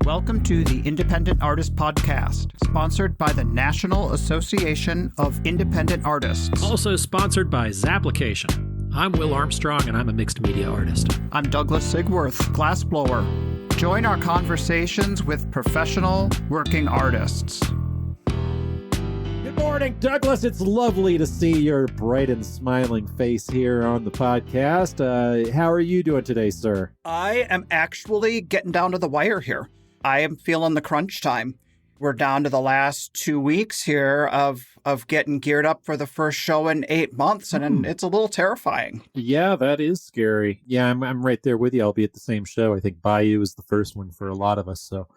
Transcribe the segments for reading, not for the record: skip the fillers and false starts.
Welcome to the Independent Artist Podcast, sponsored by the National Association of Independent Artists. Also sponsored by Zapplication. I'm Will Armstrong, and I'm a mixed media artist. I'm Douglas Sigworth, glassblower. Join our conversations with professional working artists. Good morning, Douglas. It's lovely to see your bright and smiling face here on the podcast. How are you doing today, sir? I am actually getting down to the wire here. I am feeling the crunch time. We're down to the last 2 weeks here of getting geared up for the first show in 8 months, and it's a little terrifying. Yeah, that is scary. Yeah, I'm right there with you. I'll be at the same show. I think Bayou is the first one for a lot of us, so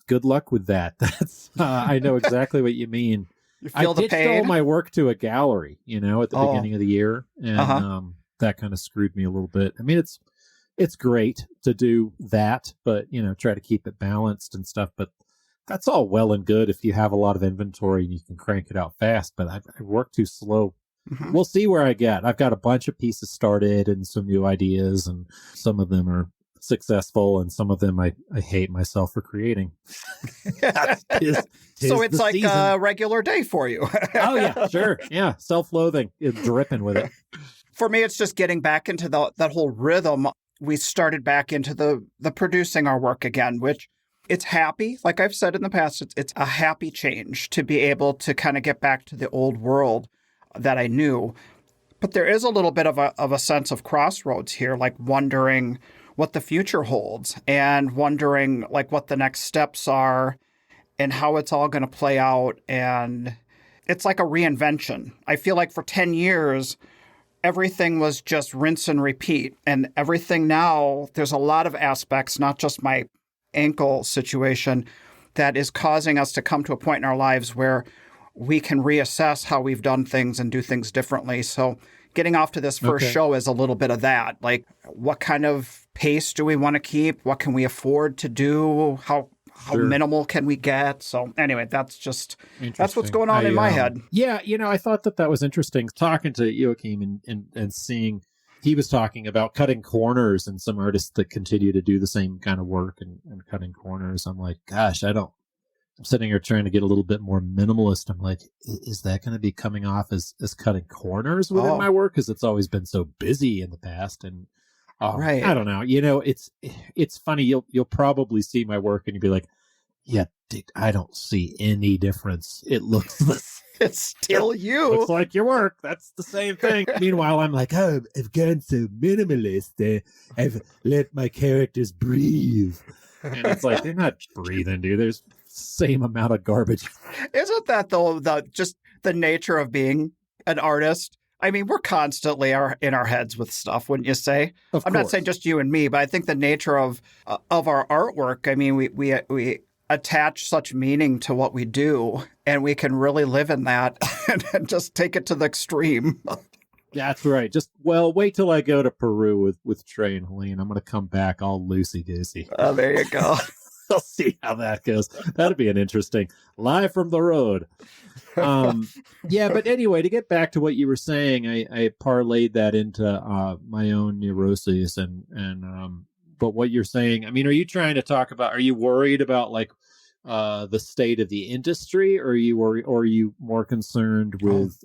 good luck with that. That's I know exactly what you mean. You feel the pain? I ditched all my work to a gallery, at the beginning of the year, and that kind of screwed me a little bit. I mean, it's great to do that, but, try to keep it balanced and stuff. But that's all well and good if you have a lot of inventory and you can crank it out fast. But I work too slow. Mm-hmm. We'll see where I get. I've got a bunch of pieces started and some new ideas, and some of them are successful and some of them I hate myself for creating. So it's like season. A regular day for you. Oh, yeah, sure. Yeah, self-loathing is dripping with it. For me, it's just getting back into that whole rhythm. We started back into the producing our work again, which it's happy. Like I've said in the past, it's a happy change to be able to kind of get back to the old world that I knew. But there is a little bit of a sense of crossroads here, like wondering what the future holds and wondering like what the next steps are and how it's all going to play out. And it's like a reinvention. I feel like for 10 years, everything was just rinse and repeat. And everything now, there's a lot of aspects, not just my ankle situation, that is causing us to come to a point in our lives where we can reassess how we've done things and do things differently. So getting off to this first show is a little bit of that. Like, what kind of pace do we want to keep? What can we afford to do? How minimal can we get? So anyway, that's what's going on in my head. Yeah, I thought that was interesting. Talking to Joachim and seeing, he was talking about cutting corners and some artists that continue to do the same kind of work and cutting corners. I'm like, gosh, I'm sitting here trying to get a little bit more minimalist. I'm like, is that going to be coming off as cutting corners within my work? Because it's always been so busy in the past. And right. I don't know. It's funny. You'll probably see my work and you'll be like, yeah, dude, I don't see any difference. It looks it's still you. Looks like your work. That's the same thing. Meanwhile, I'm like, I've gone so minimalist. I've let my characters breathe. And it's like, they're not breathing, dude. There's same amount of garbage. Isn't that though just the nature of being an artist? I mean, we're constantly in our heads with stuff, wouldn't you say? I'm not saying just you and me, but I think the nature of our artwork, I mean, we attach such meaning to what we do, and we can really live in that and just take it to the extreme. That's right. Just, wait till I go to Peru with Trey and Helene. I'm going to come back all loosey-goosey. Oh, there you go. I'll see how that goes. That'll be an interesting live from the road. Yeah, but anyway, to get back to what you were saying, I parlayed that into my own neuroses but what you're saying, I mean, are you trying to talk about, are you worried about like the state of the industry, or are you more concerned with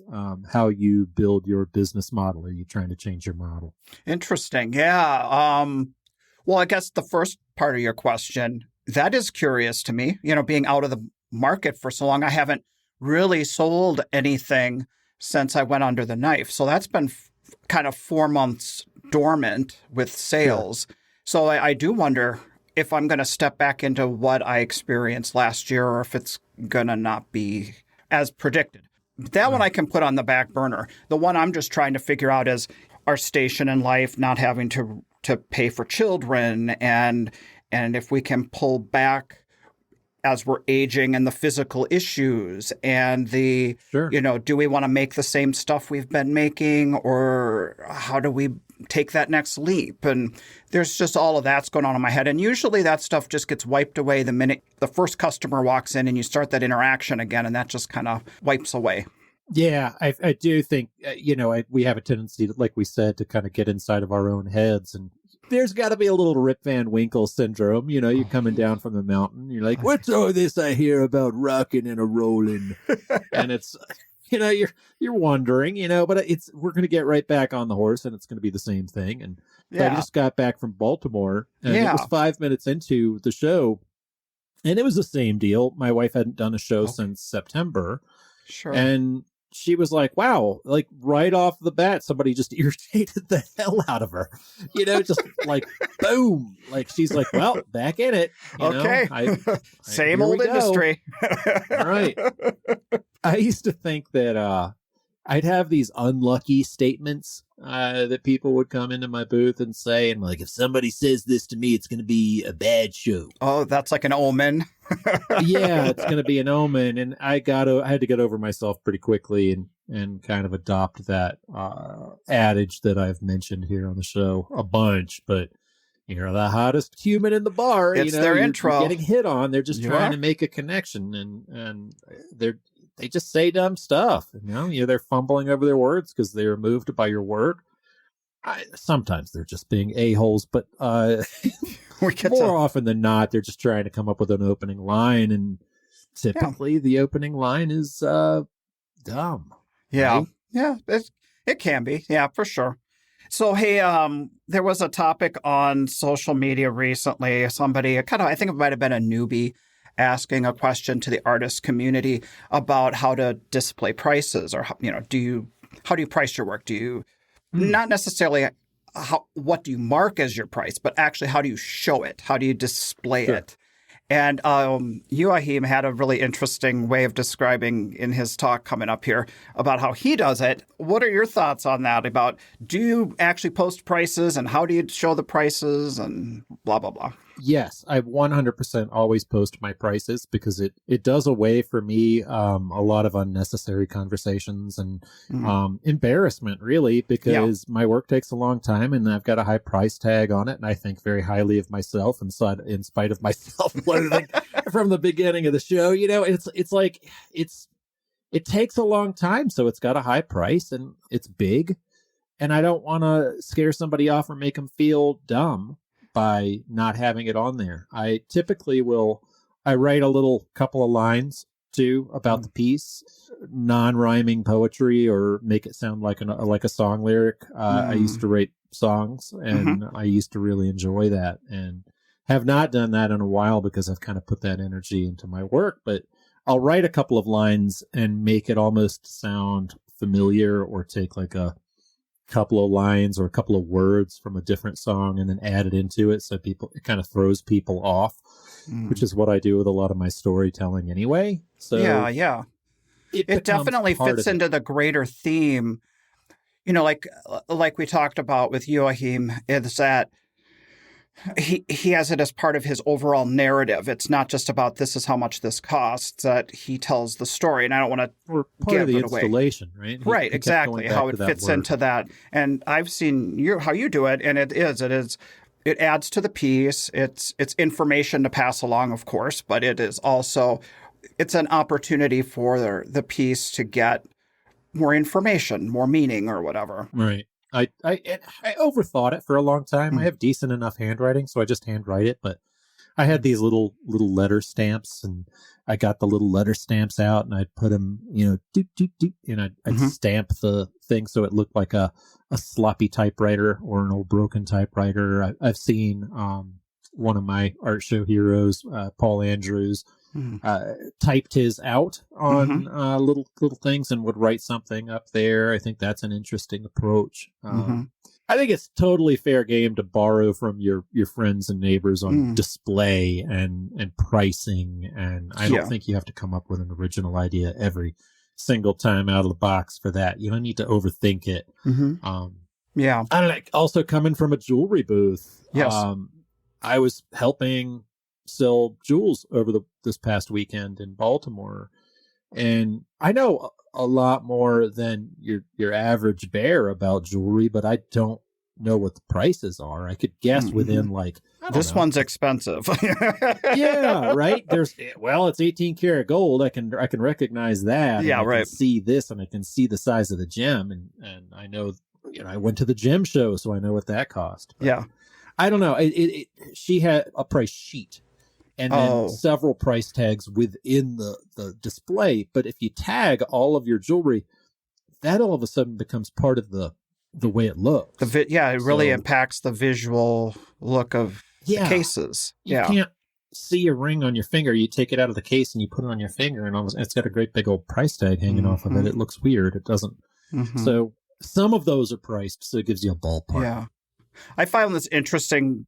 how you build your business model? Are you trying to change your model? Interesting. Yeah. Well, I guess the first part of your question, that is curious to me. Being out of the market for so long, I haven't really sold anything since I went under the knife. So that's been kind of 4 months dormant with sales. Sure. So I do wonder if I'm going to step back into what I experienced last year, or if it's going to not be as predicted. That one I can put on the back burner. The one I'm just trying to figure out is our station in life, not having to pay for children, and if we can pull back as we're aging, and the physical issues and the, do we want to make the same stuff we've been making, or how do we take that next leap? And there's just all of that's going on in my head. And usually that stuff just gets wiped away the minute the first customer walks in and you start that interaction again, and that just kind of wipes away. Yeah, I do think, we have a tendency, like we said, to kind of get inside of our own heads. And there's got to be a little Rip Van Winkle syndrome. You know, you're coming down from the mountain. You're like, what's all this I hear about rocking and a rolling? And it's, you know, you're wondering, you know, but we're going to get right back on the horse and it's going to be the same thing. And I just got back from Baltimore and it was 5 minutes into the show and it was the same deal. My wife hadn't done a show since September. Sure. And she was like, wow, like right off the bat, somebody just irritated the hell out of her. You know, just like, boom. Like, she's like, well, back in it. You know, same old industry. All right. I used to think that I'd have these unlucky statements that people would come into my booth and say, and like, if somebody says this to me, it's going to be a bad show. Oh, that's like an omen. Yeah, it's going to be an omen. And I had to get over myself pretty quickly and kind of adopt that adage that I've mentioned here on the show a bunch. But you're the hottest human in the bar. It's their intro. You're getting hit on. They're just trying to make a connection, and they just say dumb stuff. You know, they're fumbling over their words because they're moved by your work. Sometimes they're just being a-holes, but more often than not, they're just trying to come up with an opening line, and typically the opening line is dumb. Yeah, right? Yeah, it can be. Yeah, for sure. So, hey, there was a topic on social media recently. Somebody, I think it might have been a newbie, asking a question to the artist community about how to display prices, or you know, how do you price your work? Do you not necessarily what do you mark as your price, but actually how do you show it? How do you display it? And Joachim had a really interesting way of describing in his talk coming up here about how he does it. What are your thoughts on that? About do you actually post prices and how do you show the prices and blah, blah, blah? Yes, I 100% always post my prices because it does away for me a lot of unnecessary conversations and embarrassment, really, because my work takes a long time and I've got a high price tag on it. And I think very highly of myself in spite of my self-loathing from the beginning of the show. You know, it's like it takes a long time. So it's got a high price and it's big. And I don't want to scare somebody off or make them feel dumb by not having it on there. I typically I write a little couple of lines too about the piece, non-rhyming poetry, or make it sound like a song lyric. I used to write songs and I used to really enjoy that, and have not done that in a while because I've kind of put that energy into my work. But I'll write a couple of lines and make it almost sound familiar, or take like a couple of lines or a couple of words from a different song and then add it into it, so it kind of throws people off, which is what I do with a lot of my storytelling anyway. So yeah, it definitely fits into the greater theme. You know, like we talked about with Joachim, is that he has it as part of his overall narrative. It's not just about this is how much this costs, that he tells the story. And I don't want to give it away. Installation, right? Right, exactly. How it fits into that. And I've seen how you do it, and it adds to the piece. It's information to pass along, of course, but it is also, it's an opportunity for the piece to get more information, more meaning, or whatever. Right. I overthought it for a long time. I have decent enough handwriting, so I just handwrite it. But I had these little letter stamps, and I got the little letter stamps out, and I'd put them, doot, doot, doot, and I'd stamp the thing so it looked like a sloppy typewriter or an old broken typewriter. I've seen one of my art show heroes, Paul Andrews, typed his out on little things and would write something up there. I think that's an interesting approach. I think it's totally fair game to borrow from your friends and neighbors on display and pricing, and I don't think you have to come up with an original idea every single time out of the box for that. You don't need to overthink it. I don't know, also coming from a jewelry booth. I was helping sell jewels over this past weekend in Baltimore, and I know a lot more than your average bear about jewelry, but I don't know what the prices are. I could guess within this one's expensive. Yeah, right. It's 18 karat gold. I can recognize that. Yeah, I can see this, and I can see the size of the gem, and I know, I went to the gem show, so I know what that cost. But I don't know. She had a price sheet and then Oh. several price tags within the display. But if you tag all of your jewelry, that all of a sudden becomes part of the way it looks. It really So- impacts the visual look of the cases. You can't see a ring on your finger. You take it out of the case and you put it on your finger, and it's got a great big old price tag hanging off of it. It looks weird. It doesn't. So some of those are priced, so it gives you a ballpark. Yeah. I found this interesting.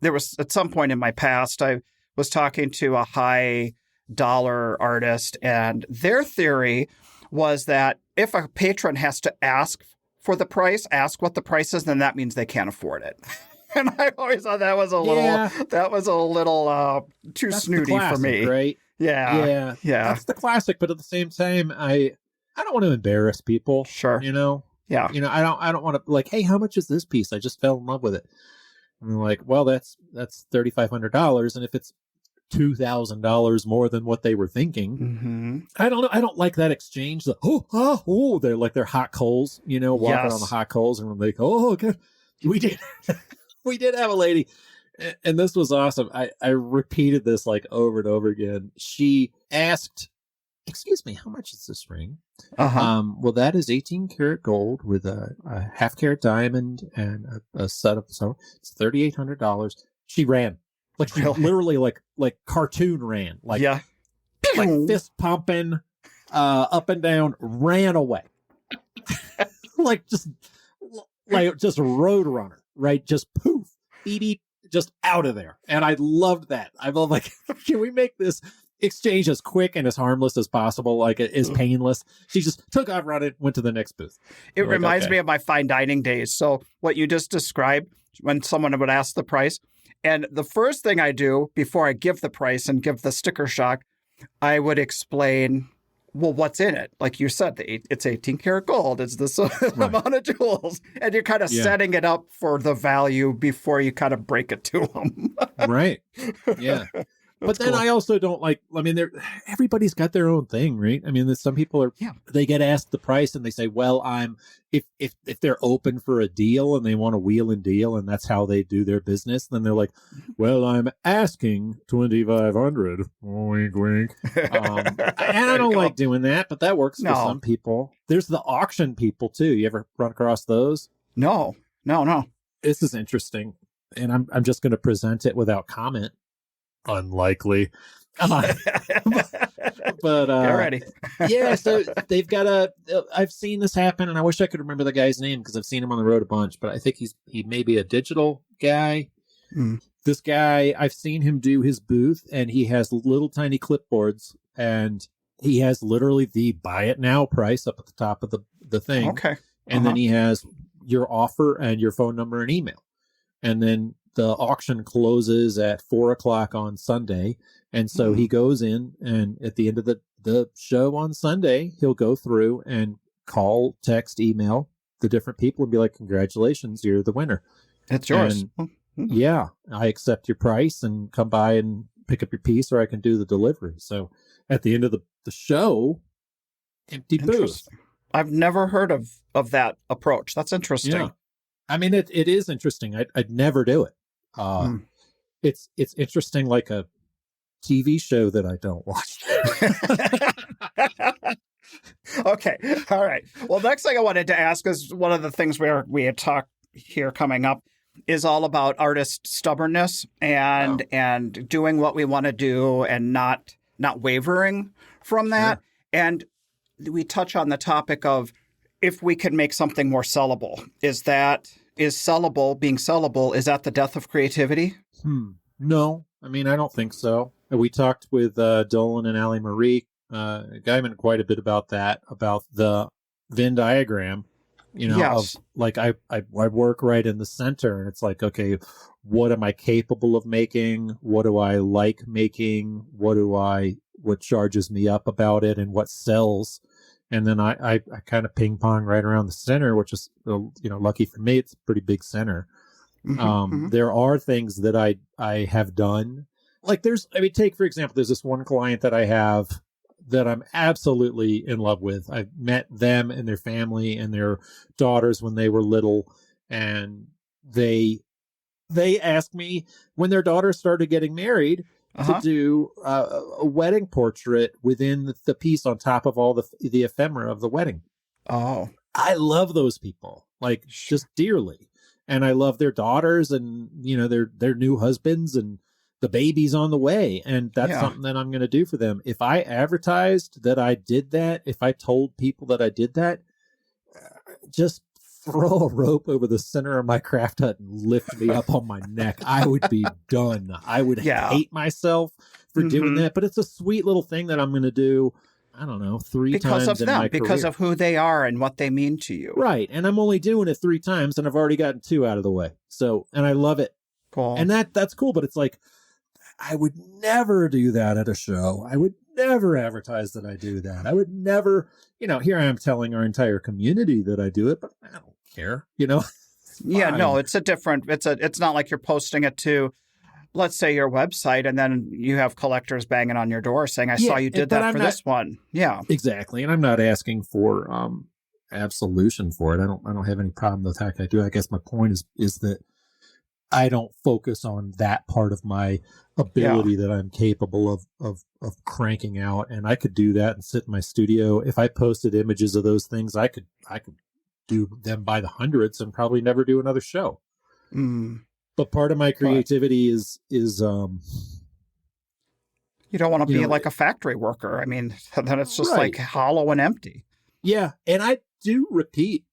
There was at some point in my past, I was talking to a high dollar artist, and their theory was that if a patron has to ask for the price, ask what the price is, then that means they can't afford it. And I always thought that was a little too That's snooty the classic, for me. right? Yeah. That's the classic, but at the same time, I don't want to embarrass people. Sure. You know? Yeah. You know, I don't want to like, hey, how much is this piece? I just fell in love with it. And they're like, well, that's $3,500, and if it's $2,000 more than what they were thinking, I don't know. I don't like that exchange. They're like they're hot coals, you know, walking on the hot coals, and we're like, oh, God, we did have a lady, and this was awesome. I repeated this like over and over again. She asked, excuse me, how much is this ring? Well, that is 18 karat gold with a half carat diamond and a set of, so it's $3,800. She ran. Like she literally like cartoon ran. Like fist pumping, up and down, ran away. just road runner, right? Just poof, beep, just out of there. And I loved that. I love like, can we make this exchange as quick and as harmless as possible, like as painless? She just took off running, went to the next booth. It reminds me of my fine dining days. So what you just described, when someone would ask the price, and the first thing I do before I give the price and give the sticker shock, I would explain, well, what's in it? Like you said, it's 18 karat gold. It's this amount of jewels. And you're kind of setting it up for the value before you kind of break it to them. Right. Yeah. But then I also don't like, I mean, everybody's got their own thing, right? I mean, some people are, they get asked the price and they say, well, if they're open for a deal and they want to wheel and deal and that's how they do their business, then they're like, well, I'm asking $2,500. Wink, wink. And I don't like doing that, but that works for some people. There's the auction people too. You ever run across those? No. This is interesting. And I'm just going to present it without comment. Unlikely. But get ready. Yeah, so they've got I've seen this happen, and I wish I could remember the guy's name because I've seen him on the road a bunch, but I think he may be a digital guy. This guy, I've seen him do his booth, and he has little tiny clipboards, and he has literally the buy it now price up at the top of the thing. Okay. And then he has your offer and your phone number and email. And then the auction closes at 4:00 on Sunday. And so he goes in, and at the end of the show on Sunday, he'll go through and call, text, email the different people and be like, congratulations, you're the winner. It's yours. And, yeah, I accept your price and come by and pick up your piece, or I can do the delivery. So at the end of the show, empty booth. I've never heard of that approach. That's interesting. Yeah. I mean, it is interesting. I'd never do it. It's interesting, like a TV show that I don't watch. Okay. All right. Well, next thing I wanted to ask is one of the things we had talked here coming up is all about artist stubbornness and doing what we want to do and not wavering from that. Sure. And we touch on the topic of if we can make something more sellable. Is being sellable, is that the death of creativity? No, I mean, I don't think so. We talked with Dolan and Allie Marie Guyman quite a bit about that, about the Venn diagram, of like I work right in the center, and it's like, okay, what am I capable of making? What do I like making? What charges me up about it, and what sells? And then I kind of ping pong right around the center, which is, lucky for me, it's a pretty big center. There are things that I have done. Like take, for example, there's this one client that I have that I'm absolutely in love with. I've met them and their family and their daughters when they were little, and they They asked me when their daughter started getting married to do a wedding portrait within the piece on top of all the ephemera of the wedding. Oh, I love those people, like just dearly. And I love their daughters and, their new husbands and the baby's on the way. And that's something that I'm going to do for them. If I advertised that I did that, if I told people that I did that, just throw a rope over the center of my craft hut and lift me up on my neck. I would be done. I would hate myself for doing that. But it's a sweet little thing that I'm going to do, I don't know, 3 times in my career. Because of who they are and what they mean to you. Right. And I'm only doing it 3 times and I've already gotten 2 out of the way. So, and I love it. Cool. And that's cool. But it's like, I would never do that at a show. I would never advertise that I do that. I would never, here I am telling our entire community that I do it, but I don't care, Yeah, no, it's it's not like you're posting it to, let's say, your website, and then you have collectors banging on your door saying, I saw you did that for this one. Yeah. Exactly. And I'm not asking for absolution for it. I don't have any problem with the fact I do. I guess my point is that I don't focus on that part of my ability that I'm capable of cranking out. And I could do that and sit in my studio. If I posted images of those things, I could do them by the hundreds and probably never do another show. But part of my creativity is you don't want to be like a factory worker. I mean, then it's just like hollow and empty. Yeah. And I do repeat,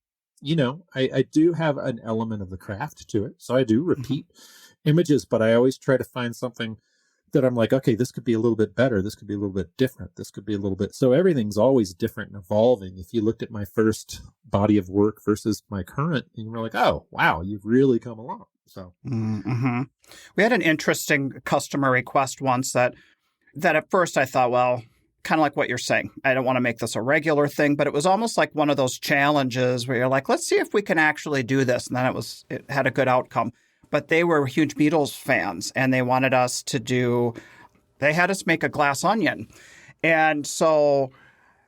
I do have an element of the craft to it. So I do repeat images, but I always try to find something that I'm like, okay, this could be a little bit better. This could be a little bit different. This could be a little bit. So everything's always different and evolving. If you looked at my first body of work versus my current, and you're like, oh, wow, you've really come along. So we had an interesting customer request once that at first I thought, well, kind of like what you're saying. I don't want to make this a regular thing, but it was almost like one of those challenges where you're like, let's see if we can actually do this. And then it had a good outcome. But they were huge Beatles fans, and they wanted us they had us make a glass onion. And so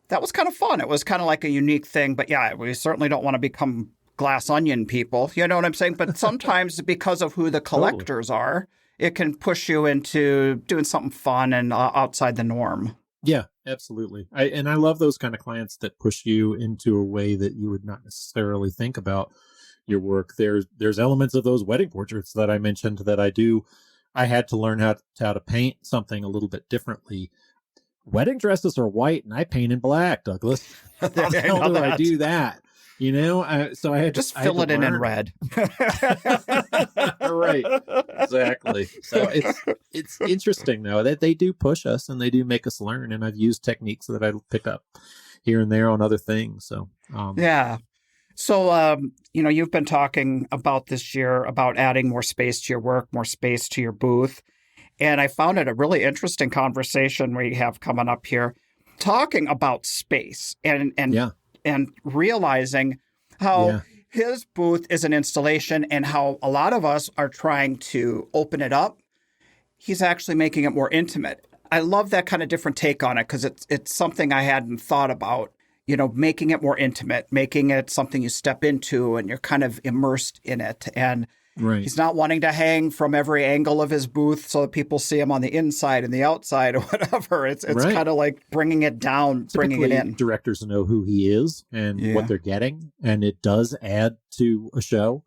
that was kind of fun. It was kind of like a unique thing. But yeah, we certainly don't want to become glass onion people. You know what I'm saying? But sometimes because of who the collectors are, it can push you into doing something fun and outside the norm. Yeah, absolutely. I love those kind of clients that push you into a way that you would not necessarily think about your work. There's elements of those wedding portraits that I mentioned that I do. I had to learn how to paint something a little bit differently. Wedding dresses are white and I paint in black, Douglas. How do I do that? So I had just fill it in red. Right. Exactly. So it's interesting though that they do push us and they do make us learn. And I've used techniques that I pick up here and there on other things. So yeah. So you've been talking about this year about adding more space to your work, more space to your booth. And I found it a really interesting conversation we have coming up here, talking about space and realizing how his booth is an installation and how a lot of us are trying to open it up. He's actually making it more intimate. I love that kind of different take on it because it's something I hadn't thought about, making it more intimate, making it something you step into and you're kind of immersed in it. And he's not wanting to hang from every angle of his booth so that people see him on the inside and the outside or whatever. It's kind of like bringing it down, bringing it in. Directors know who he is and what they're getting, and it does add to a show.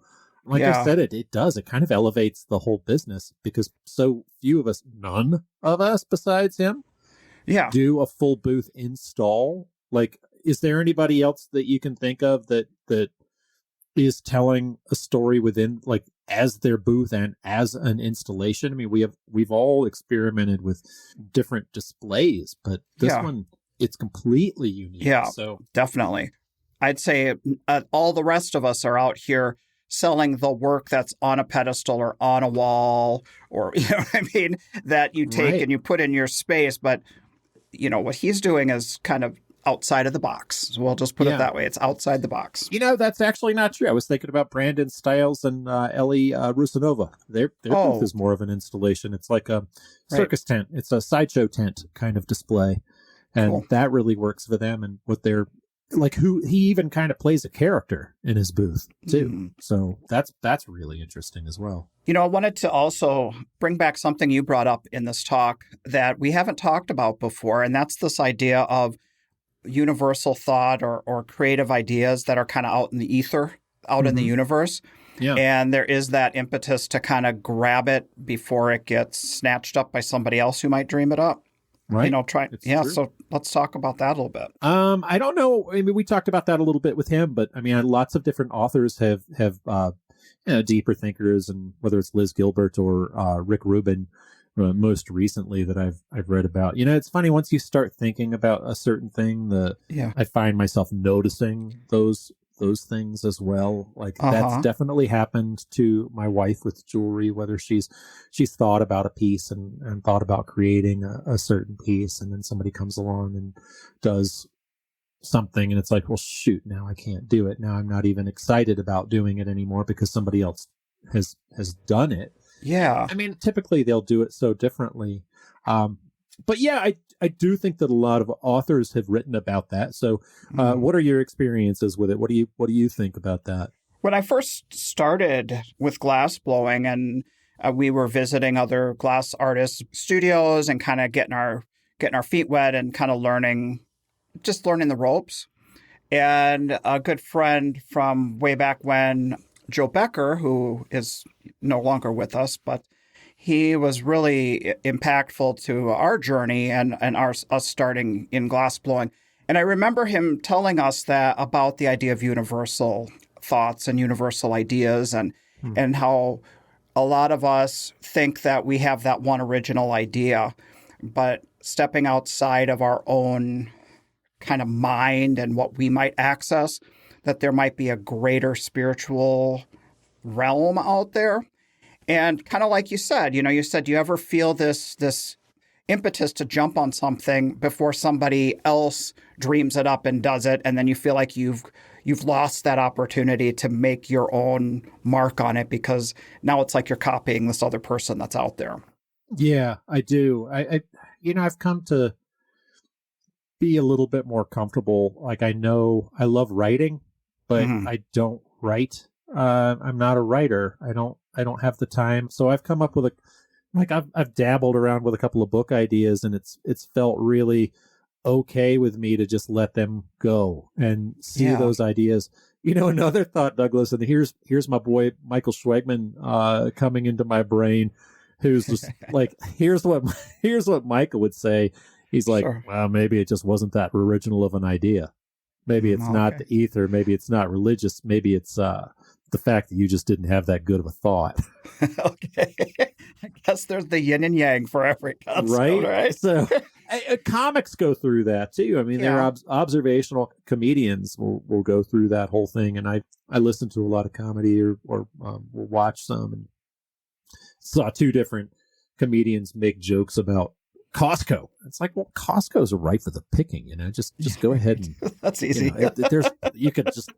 Like I said, it does. It kind of elevates the whole business because so few of us, none of us besides him, do a full booth install. Like, is there anybody else that you can think of that is telling a story within, like, as their booth and as an installation? I mean, we've all experimented with different displays, but this one, it's completely unique. Yeah, so definitely. I'd say all the rest of us are out here selling the work that's on a pedestal or on a wall, or that you take and you put in your space. But what he's doing is kind of outside of the box. So we'll just put it that way. It's outside the box. That's actually not true. I was thinking about Brandon Stiles and Ellie Rusanova. Their booth is more of an installation. It's like a circus tent. It's a sideshow tent kind of display. And that really works for them. And what they're like who he even kind of plays a character in his booth too. Mm. So that's really interesting as well. I wanted to also bring back something you brought up in this talk that we haven't talked about before, and that's this idea of universal thought or creative ideas that are kind of out in the ether, out in the universe. Yeah. And there is that impetus to kind of grab it before it gets snatched up by somebody else who might dream it up. Right. True. So let's talk about that a little bit. I don't know. I mean, we talked about that a little bit with him, but I mean, lots of different authors have deeper thinkers, and whether it's Liz Gilbert or Rick Rubin, most recently that I've read about. It's funny, once you start thinking about a certain thing, I find myself noticing those things as well. Like that's definitely happened to my wife with jewelry, whether she's thought about a piece and thought about creating a certain piece, and then somebody comes along and does something, and it's like, well, shoot, now I can't do it. Now I'm not even excited about doing it anymore because somebody else has done it. Yeah. I mean, typically they'll do it so differently. But yeah, I do think that a lot of authors have written about that. So what are your experiences with it? What do you think about that? When I first started with glass blowing, and we were visiting other glass artists' studios and kind of getting our feet wet and kind of learning the ropes. And a good friend from way back when, Joe Becker, who is no longer with us, but he was really impactful to our journey and us starting in glass blowing. And I remember him telling us that about the idea of universal thoughts and universal ideas, and how a lot of us think that we have that one original idea, but stepping outside of our own kind of mind and what we might access, that there might be a greater spiritual realm out there. And kind of like you said, you said, do you ever feel this impetus to jump on something before somebody else dreams it up and does it, and then you feel like you've lost that opportunity to make your own mark on it because now it's like you're copying this other person that's out there? Yeah, I do. I've come to be a little bit more comfortable. Like, I know I love writing, but I don't write. I'm not a writer. I don't have the time. So I've come up with I've dabbled around with a couple of book ideas, and it's felt really okay with me to just let them go and see those ideas. Another thought, Douglas, and here's my boy Michael Schwegman coming into my brain, who's just like, here's what Michael would say. He's like, well, maybe it just wasn't that original of an idea. Maybe it's not the ether. Maybe it's not religious. Maybe it's the fact that you just didn't have that good of a thought. Okay. I guess there's the yin and yang for every concept, right? So comics go through that too. I mean, they're observational comedians will go through that whole thing. And I listen to a lot of comedy or will watch some, and saw two different comedians make jokes about Costco. It's like, well, Costco's ripe for the picking, just go ahead and that's easy. You could just.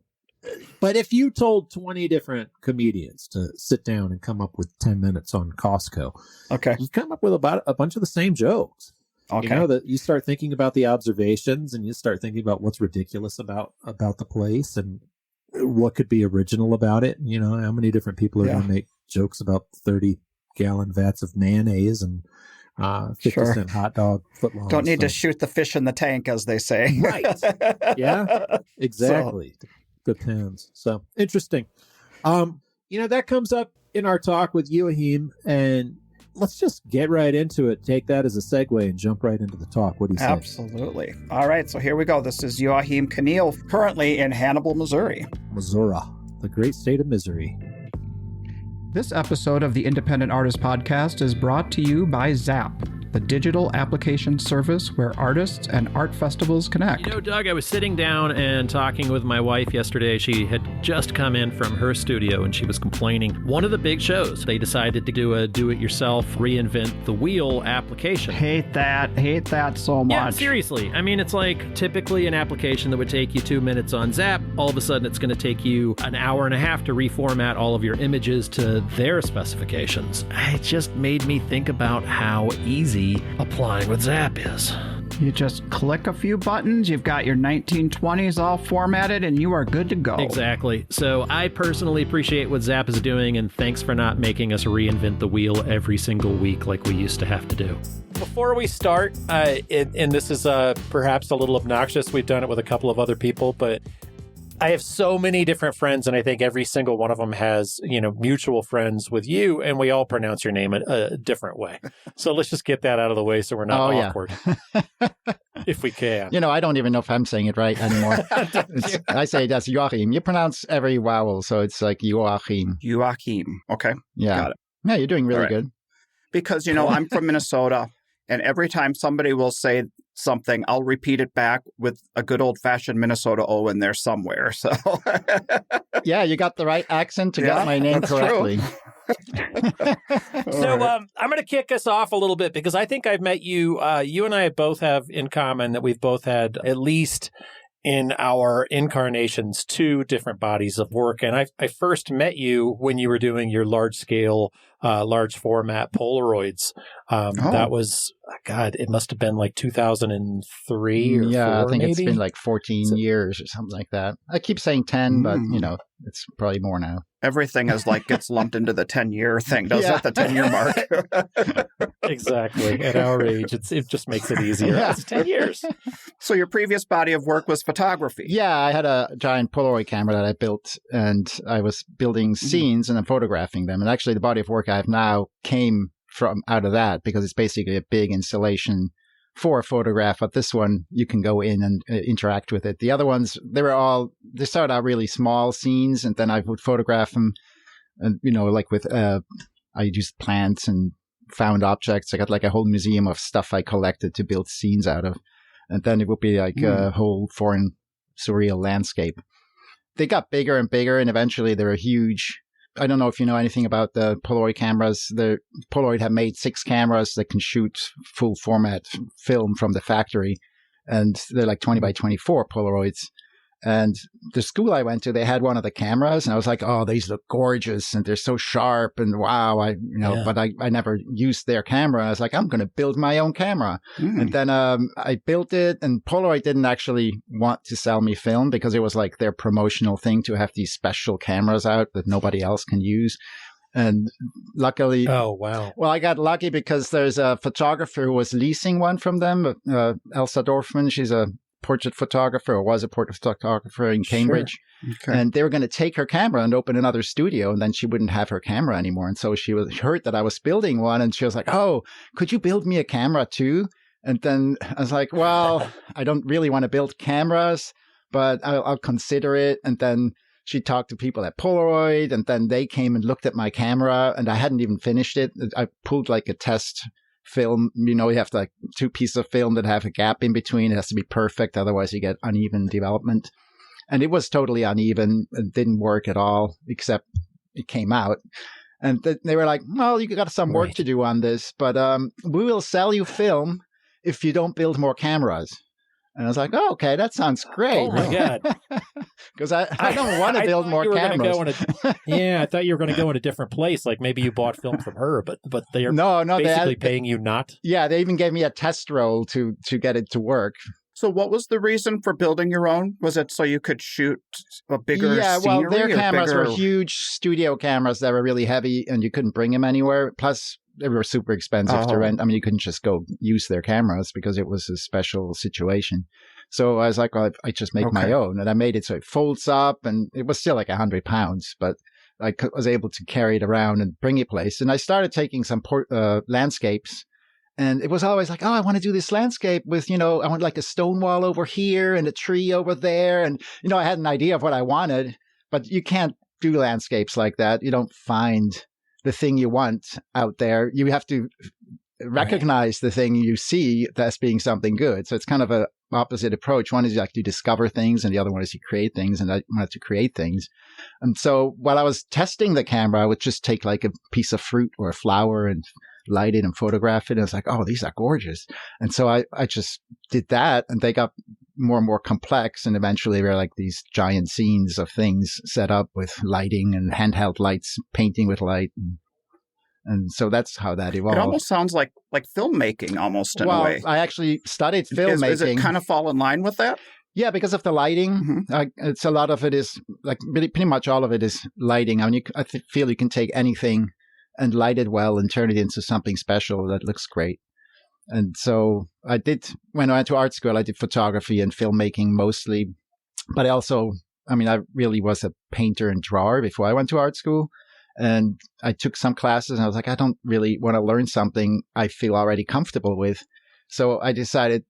But if you told 20 different comedians to sit down and come up with 10 minutes on Costco, you come up with about a bunch of the same jokes. Okay. That you start thinking about the observations, and you start thinking about what's ridiculous about the place and what could be original about it. How many different people are going to make jokes about 30-gallon vats of mayonnaise and 50-cent hot dog footlongs. Don't need to shoot the fish in the tank, as they say. Right. Yeah, exactly. Depends. So interesting. That comes up in our talk with Joachim, and let's just get right into it. Take that as a segue and jump right into the talk. What do you say? Absolutely. All right. So here we go. This is Joachim Knill, currently in Hannibal, Missouri. Missouri, the great state of misery. This episode of the Independent Artist Podcast is brought to you by Zap, the digital application service where artists and art festivals connect. Doug, I was sitting down and talking with my wife yesterday. She had just come in from her studio, and she was complaining. One of the big shows, they decided to do a do-it-yourself, reinvent the wheel application. Hate that so much. Yeah, seriously. I mean, it's like typically an application that would take you 2 minutes on Zap. All of a sudden, it's going to take you an hour and a half to reformat all of your images to their specifications. It just made me think about how easy easy applying with Zap is. You just click a few buttons, you've got your 1920s all formatted, and you are good to go. Exactly. So I personally appreciate what Zap is doing, and thanks for not making us reinvent the wheel every single week like we used to have to do. Before we start, and this is perhaps a little obnoxious, we've done it with a couple of other people, but I have so many different friends, and I think every single one of them has, mutual friends with you, and we all pronounce your name a different way. So let's just get that out of the way so we're not awkward, if we can. I don't even know if I'm saying it right anymore. I say that's Joachim. You pronounce every vowel, so it's like Joachim. Joachim. Okay. Yeah. Got it. Yeah, you're doing really good. Because, I'm from Minnesota, and every time somebody will say something, I'll repeat it back with a good old-fashioned Minnesota O in there somewhere. So, yeah, you got the right accent to get my name correctly. So I'm going to kick us off a little bit because I think I've met you. You and I both have in common that we've both had, at least in our incarnations, 2 different bodies of work. And I first met you when you were doing your large-scale, large format Polaroids. That was, God, it must have been like 2003 or 4, I think maybe? It's been like 14 years or something like that. I keep saying 10, but, it's probably more now. Everything is gets lumped into the 10-year thing, doesn't it? The 10-year mark. Exactly. At our age, it just makes it easier. Yeah. It's 10 years. So your previous body of work was photography. Yeah, I had a giant Polaroid camera that I built, and I was building scenes and then photographing them. And actually, the body of work I have now came from out of that because it's basically a big installation for a photograph. But this one, you can go in and interact with it. The other ones, they started out really small scenes, and then I would photograph them. And, I used plants and found objects. I got a whole museum of stuff I collected to build scenes out of. And then it would be a whole foreign surreal landscape. They got bigger and bigger, and eventually they were huge. I don't know if you know anything about the Polaroid cameras. Polaroid have made 6 cameras that can shoot full format film from the factory. And they're like 20 by 24 Polaroids. And the school I went to, they had one of the cameras, and I was like, "Oh, these look gorgeous, and they're so sharp, and wow!" But I never used their camera. I was like, "I'm going to build my own camera," and then I built it. And Polaroid didn't actually want to sell me film because it was like their promotional thing to have these special cameras out that nobody else can use. And luckily, oh wow! Well, I got lucky because there's a photographer who was leasing one from them, Elsa Dorfman. She's a portrait photographer, or was a portrait photographer in Cambridge. Sure. Okay. And they were going to take her camera and open another studio, and then she wouldn't have her camera anymore. And so she heard that I was building one, and she was like, "Oh, could you build me a camera too?" And then I was like, "Well, I don't really want to build cameras, but I'll consider it." And then she talked to people at Polaroid, and then they came and looked at my camera, and I hadn't even finished it. I pulled a test film. You have to 2 pieces of film that have a gap in between. It has to be perfect, otherwise you get uneven development. And it was totally uneven. It didn't work at all, except it came out. And they were like, "Well, you got some work to do on this, but we will sell you film if you don't build more cameras." And I was like, "Oh, okay, that sounds great." Oh my God. Because I don't want to build more cameras. I thought you were going to go in a different place. Like maybe you bought film from her, but they are basically paying you not. Yeah, they even gave me a test roll to get it to work. So what was the reason for building your own? Was it so you could shoot a bigger scenery? Well, their cameras were huge studio cameras that were really heavy, and you couldn't bring them anywhere. Plus, they were super expensive to rent. I mean, you couldn't just go use their cameras because it was a special situation. So I was like, well, I just make my own. And I made it so it folds up, and it was still 100 pounds, but I was able to carry it around and bring it place. And I started taking some landscapes. And it was always like, "Oh, I want to do this landscape with, I want a stone wall over here and a tree over there." And, I had an idea of what I wanted, but you can't do landscapes like that. You don't find the thing you want out there. You have to recognize the thing you see as being something good. So it's kind of an opposite approach. One is you discover things, and the other one is you create things, and I wanted to create things. And so while I was testing the camera, I would just take a piece of fruit or a flower and light it and photograph it. And I was like, "Oh, these are gorgeous." And so I just did that, and they got more and more complex. And eventually they're these giant scenes of things set up with lighting and handheld lights, painting with light. And so that's how that evolved. It almost sounds like filmmaking, almost in a way. I actually studied filmmaking. Is it kind of fall in line with that? Yeah, because of the lighting. It's a lot of it is like pretty much all of it is lighting. I mean, I feel you can take anything and light it well and turn it into something special that looks great. And so I did, when I went to art school, I did photography and filmmaking mostly. But I really was a painter and drawer before I went to art school. And I took some classes and I was like, I don't really want to learn something I feel already comfortable with. So I decided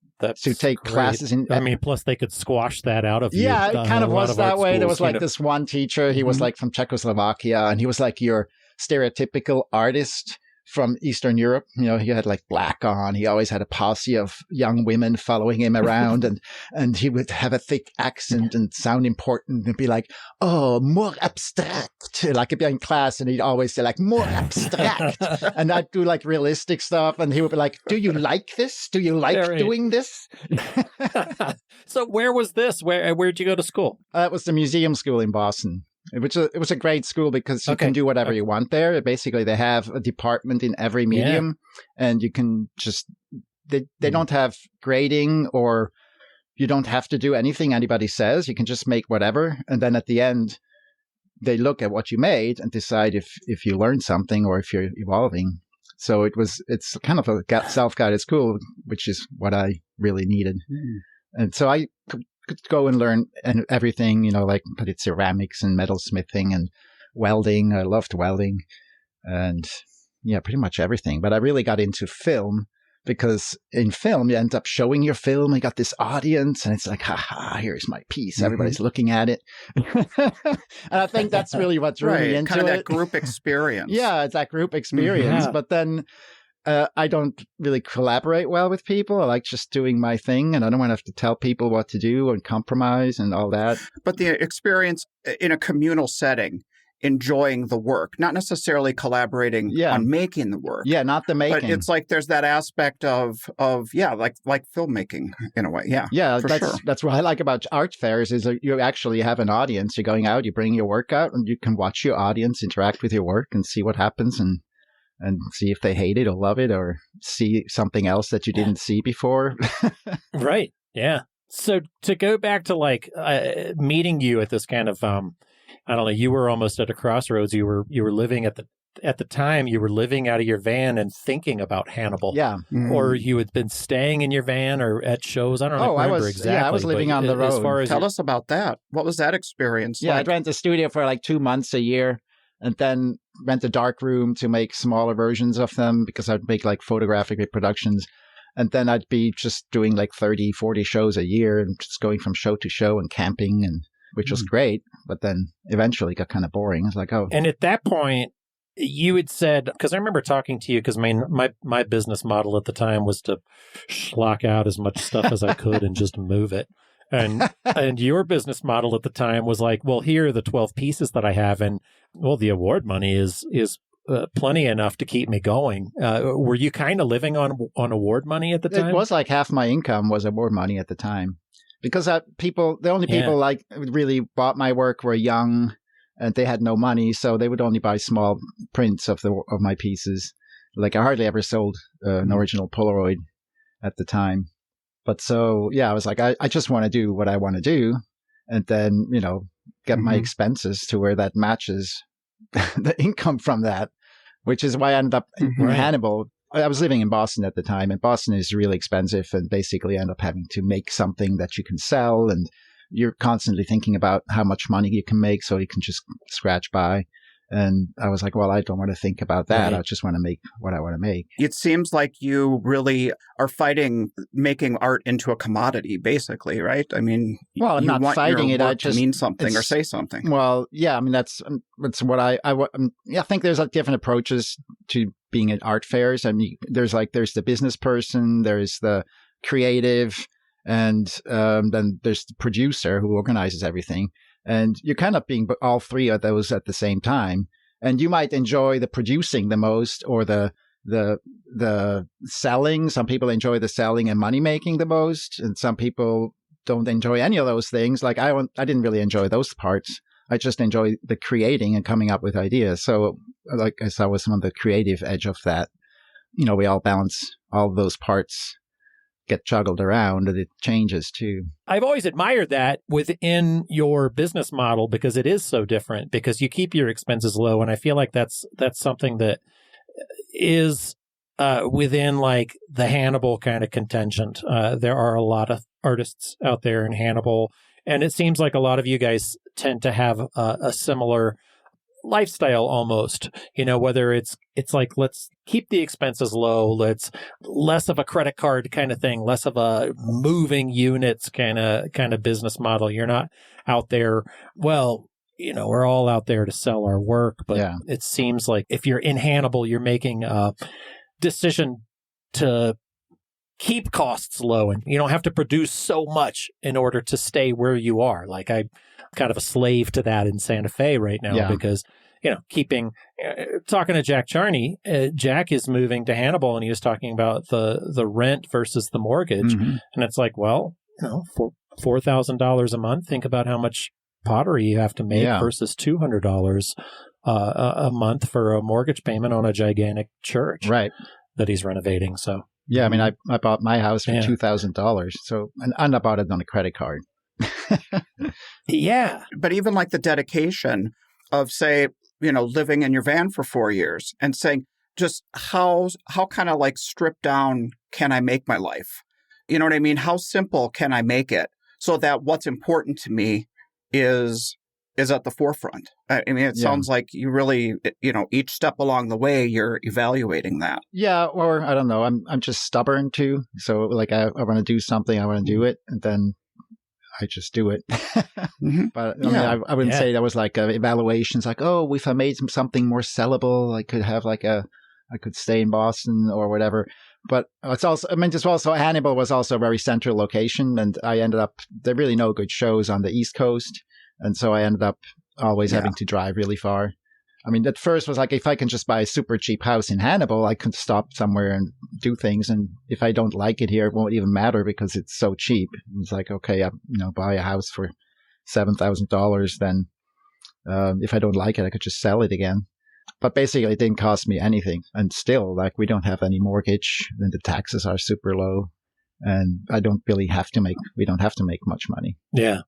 to take classes in. Plus they could squash that out of you. Yeah, it kind of was that way. There was like this this one teacher. He was like from Czechoslovakia, and he was like your stereotypical artist from Eastern Europe. You know, he had like black on. He always had a posse of young women following him around, and he would have a thick accent and sound important and be like, "Oh, more abstract." Like, I'd be in class and he'd always say like, "More abstract," and I'd do like realistic stuff, and he would be like, "Do you like this? Do you like doing this?" So where was this? Where'd you go to school? It was the museum school in Boston. It was a great school because you can do whatever you want there. Basically, they have a department in every medium, and you can just they don't have grading, or you don't have to do anything anybody says. You can just make whatever, and then at the end, they look at what you made and decide if you learned something or if you're evolving. So it's kind of a self-guided school, which is what I really needed. And so I could go and learn everything, like I did ceramics and metalsmithing and welding. I loved welding and pretty much everything. But I really got into film because in film, you end up showing your film. You got this audience and it's like, haha, here's my piece. Everybody's looking at it. And I think that's really what's really into kind of it. that group experience. Yeah, it's that group experience. But then I don't really collaborate well with people. I like just doing my thing, and I don't want to have to tell people what to do and compromise and all that. But the experience in a communal setting, enjoying the work, not necessarily collaborating on making the work. Yeah, not the making. But it's like there's that aspect of like filmmaking in a way. Yeah. Yeah, sure. That's what I like about art fairs is that you actually have an audience. You're going out, you bring your work out, and you can watch your audience interact with your work and see what happens and see if they hate it or love it or see something else that you didn't see before. Right. Yeah. So to go back to meeting you at this kind of, I don't know, you were almost at a crossroads. You were living at the time, you were living out of your van and thinking about Hannibal. Yeah. Or you had been staying in your van or at shows. I don't remember exactly. Yeah, I was living on the road. As far as Tell us about that. What was that experience like? I'd rent a studio for like 2 months a year. And then rent a dark room to make smaller versions of them because I'd make like photographic reproductions. And then I'd be just doing like 30, 40 shows a year and just going from show to show and camping, which was great. But then eventually it got kind of boring. It's like, oh. And at that point, you had said, because I remember talking to you, because my business model at the time was to schlock out as much stuff as I could and just move it. And your business model at the time was like, well, here are the 12 pieces that I have. And well, the award money is plenty enough to keep me going. Were you kind of living on award money at the time? It was like half my income was award money at the time because the only people like really bought my work were young and they had no money. So they would only buy small prints of my pieces. Like I hardly ever sold an original Polaroid at the time. But so, I was like, I just want to do what I want to do and then, get my expenses to where that matches the income from that, which is why I ended up in Hannibal. I was living in Boston at the time, and Boston is really expensive and basically end up having to make something that you can sell. And you're constantly thinking about how much money you can make so you can just scratch by. And I was like, well, I don't want to think about that. Right. I just want to make what I want to make. It seems like you really are fighting making art into a commodity, basically, right? I mean, well, I'm not fighting it. I just mean something or say something. Well, yeah, I mean, that's what I think there's like different approaches to being at art fairs. I mean, there's the business person, there's the creative, and then there's the producer who organizes everything. And you're kind of being all three of those at the same time. And you might enjoy the producing the most or the selling. Some people enjoy the selling and money making the most. And some people don't enjoy any of those things. Like I didn't really enjoy those parts. I just enjoy the creating and coming up with ideas. So like I said, I was on the creative edge of that. We all balance all those parts, get juggled around, and it changes too. I've always admired that within your business model because it is so different, because you keep your expenses low. And I feel like that's something that is within like the Hannibal kind of contingent. There are a lot of artists out there in Hannibal, and it seems like a lot of you guys tend to have a similar lifestyle almost, whether it's like, let's keep the expenses low, let's less of a credit card kind of thing, less of a moving units kind of business model. You're not out there, we're all out there to sell our work, but it seems like if you're in Hannibal, you're making a decision to keep costs low, and you don't have to produce so much in order to stay where you are. Like I'm kind of a slave to that in Santa Fe right now because, talking to Jack Charney, Jack is moving to Hannibal, and he was talking about the rent versus the mortgage. Mm-hmm. And it's like, for $4,000 a month, think about how much pottery you have to make versus $200 a month for a mortgage payment on a gigantic church that he's renovating. So yeah, I mean, I bought my house for $2,000. So, and I bought it on a credit card. Yeah. But even like the dedication of, say, living in your van for 4 years and saying, just how kind of like stripped down can I make my life? You know what I mean? How simple can I make it so that what's important to me is at the forefront? I mean, it sounds like you really, each step along the way, you're evaluating that. Yeah, or I don't know. I'm just stubborn too. So like I want to do something, I want to do it, and then I just do it. Mm-hmm. But I mean, I wouldn't say that was like evaluations. Like, oh, if I made something more sellable, I could have I could stay in Boston or whatever. But it's also, just also Hannibal was also a very central location, and I ended up, there are really no good shows on the East Coast. And so I ended up always having to drive really far. I mean, at first was like, if I can just buy a super cheap house in Hannibal, I could stop somewhere and do things. And if I don't like it here, it won't even matter because it's so cheap. It's like, okay, buy a house for $7,000. Then if I don't like it, I could just sell it again. But basically, it didn't cost me anything. And still, like, we don't have any mortgage, and the taxes are super low. And we don't have to make much money. Yeah.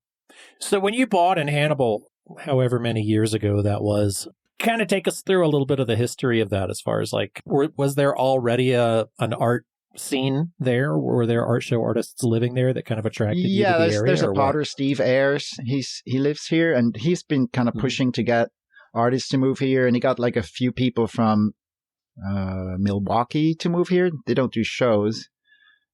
So when you bought in Hannibal, however many years ago that was, kind of take us through a little bit of the history of that as far as like, was there already an art scene there? Were there art show artists living there that kind of attracted you to the area? There's a potter, Steve Ayers. He lives here, and he's been kind of pushing to get artists to move here, and he got like a few people from Milwaukee to move here. They don't do shows.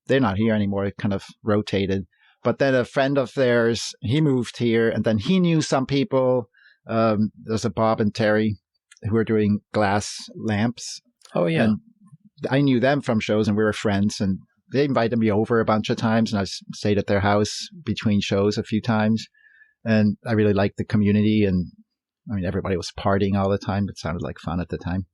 They're not here anymore. It kind of rotated. But then a friend of theirs, he moved here, and then he knew some people. There's a Bob and Terry who are doing glass lamps. Oh, yeah. And I knew them from shows, and we were friends, and they invited me over a bunch of times, and I stayed at their house between shows a few times. And I really liked the community, and I mean, everybody was partying all the time. It sounded like fun at the time.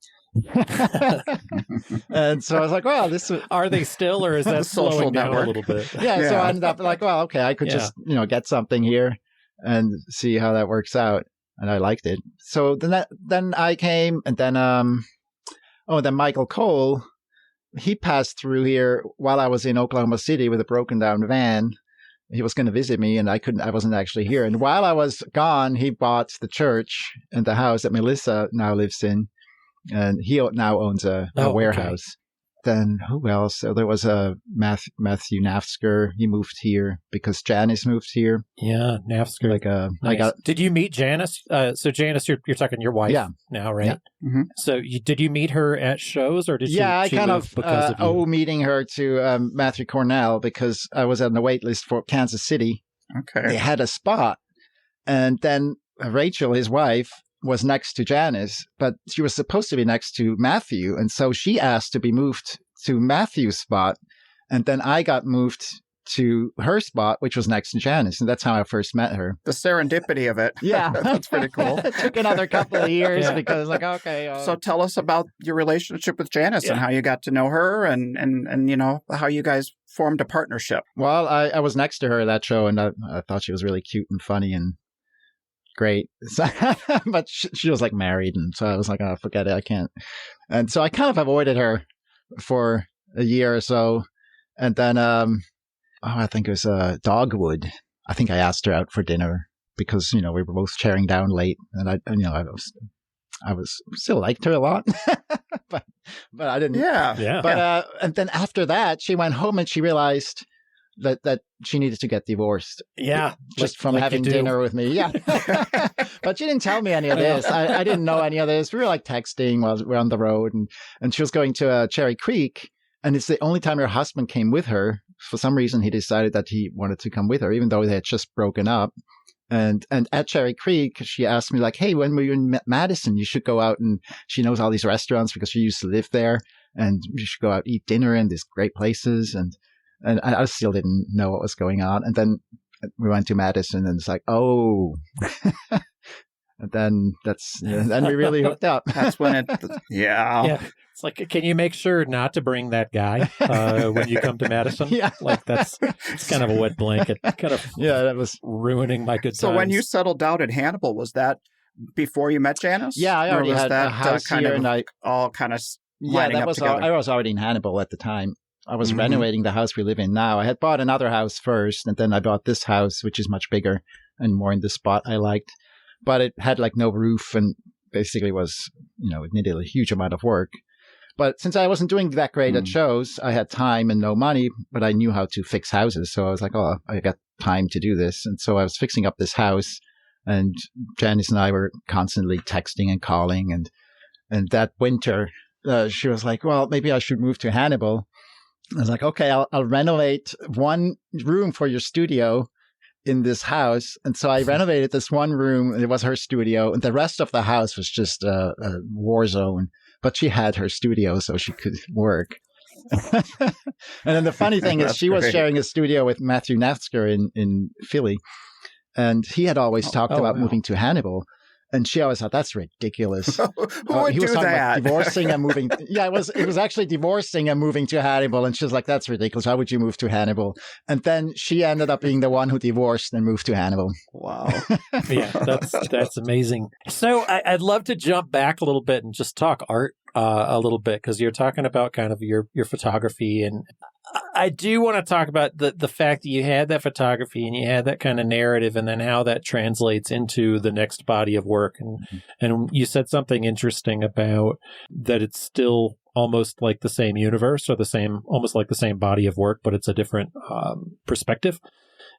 And so I was like, well, are they still, or is that slowing down a little bit? Yeah. So I ended up like, well, okay, I could just, get something here and see how that works out. And I liked it. So then I came, and then, then Michael Cole, he passed through here while I was in Oklahoma City with a broken down van. He was going to visit me, and I wasn't actually here. And while I was gone, he bought the church and the house that Melissa now lives in. And he now owns a warehouse. Okay. Then who else? So there was a Matthew Nafsker. He moved here because Janice moved here. Yeah, Nafsker. Nice. Did you meet Janice? So Janice, you're talking your wife now, right? Yeah. Mm-hmm. So did you meet her at shows, or did she? Yeah, I kind of owe meeting her to Matthew Cornell because I was on the wait list for Kansas City. Okay. They had a spot, and then Rachel, his wife, was next to Janice, but she was supposed to be next to Matthew. And so she asked to be moved to Matthew's spot. And then I got moved to her spot, which was next to Janice. And that's how I first met her. The serendipity of it. Yeah. That's pretty cool. It took another couple of years because okay. So tell us about your relationship with Janice and how you got to know her and how you guys formed a partnership. Well, I was next to her at that show, and I thought she was really cute and funny, and great. So, but she was like married, and so I was like, oh, forget it, I can't. And so I kind of avoided her for a year or so, and then I think it was Dogwood. I think I asked her out for dinner because we were both sharing down late, and I was still liked her a lot, but I didn't. Yeah. But and then after that, she went home and she realized that she needed to get divorced. Yeah, just from having dinner with me. Yeah, but she didn't tell me any of this. I didn't know any of this. We were like texting while we were on the road, and she was going to Cherry Creek, and it's the only time her husband came with her. For some reason, he decided that he wanted to come with her, even though they had just broken up. And at Cherry Creek, she asked me like, hey, when we're in Madison, you should go out, and she knows all these restaurants because she used to live there, and you should go out eat dinner in these great places. And I still didn't know what was going on. And then we went to Madison, and it's like, oh, and then we really hooked up. That's when yeah. It's like, can you make sure not to bring that guy when you come to Madison? Yeah. Like it's kind of a wet blanket. Kind of that was ruining my good times. So when you settled down in Hannibal, was that before you met Janice? Yeah, I already had a house kind here, of and I all kind of that was together. I was already in Hannibal at the time. I was renovating the house we live in now. I had bought another house first, and then I bought this house, which is much bigger and more in the spot I liked. But it had like no roof, and basically was it needed a huge amount of work. But since I wasn't doing that great at shows, I had time and no money, but I knew how to fix houses. So I was like, oh, I got time to do this. And so I was fixing up this house, and Janice and I were constantly texting and calling. And that winter, she was like, well, maybe I should move to Hannibal. I was like, okay, I'll renovate one room for your studio in this house. And so I renovated this one room, and it was her studio. And the rest of the house was just a war zone. But she had her studio, so she could work. And then the funny thing is, she was sharing a studio with Matthew Natzker in Philly. And he had always talked about moving to Hannibal. And she always thought, that's ridiculous. Who would he was do talking that? about divorcing and moving. Yeah, it was actually divorcing and moving to Hannibal. And she was like, that's ridiculous. Why would you move to Hannibal? And then she ended up being the one who divorced and moved to Hannibal. Wow. Yeah, that's amazing. So I'd love to jump back a little bit and just talk art a little bit, because you're talking about kind of your photography, and I do want to talk about the fact that you had that photography and you had that kind of narrative, and then how that translates into the next body of work. And you said something interesting about that it's still almost like the same universe, or almost like the same body of work, but it's a different perspective.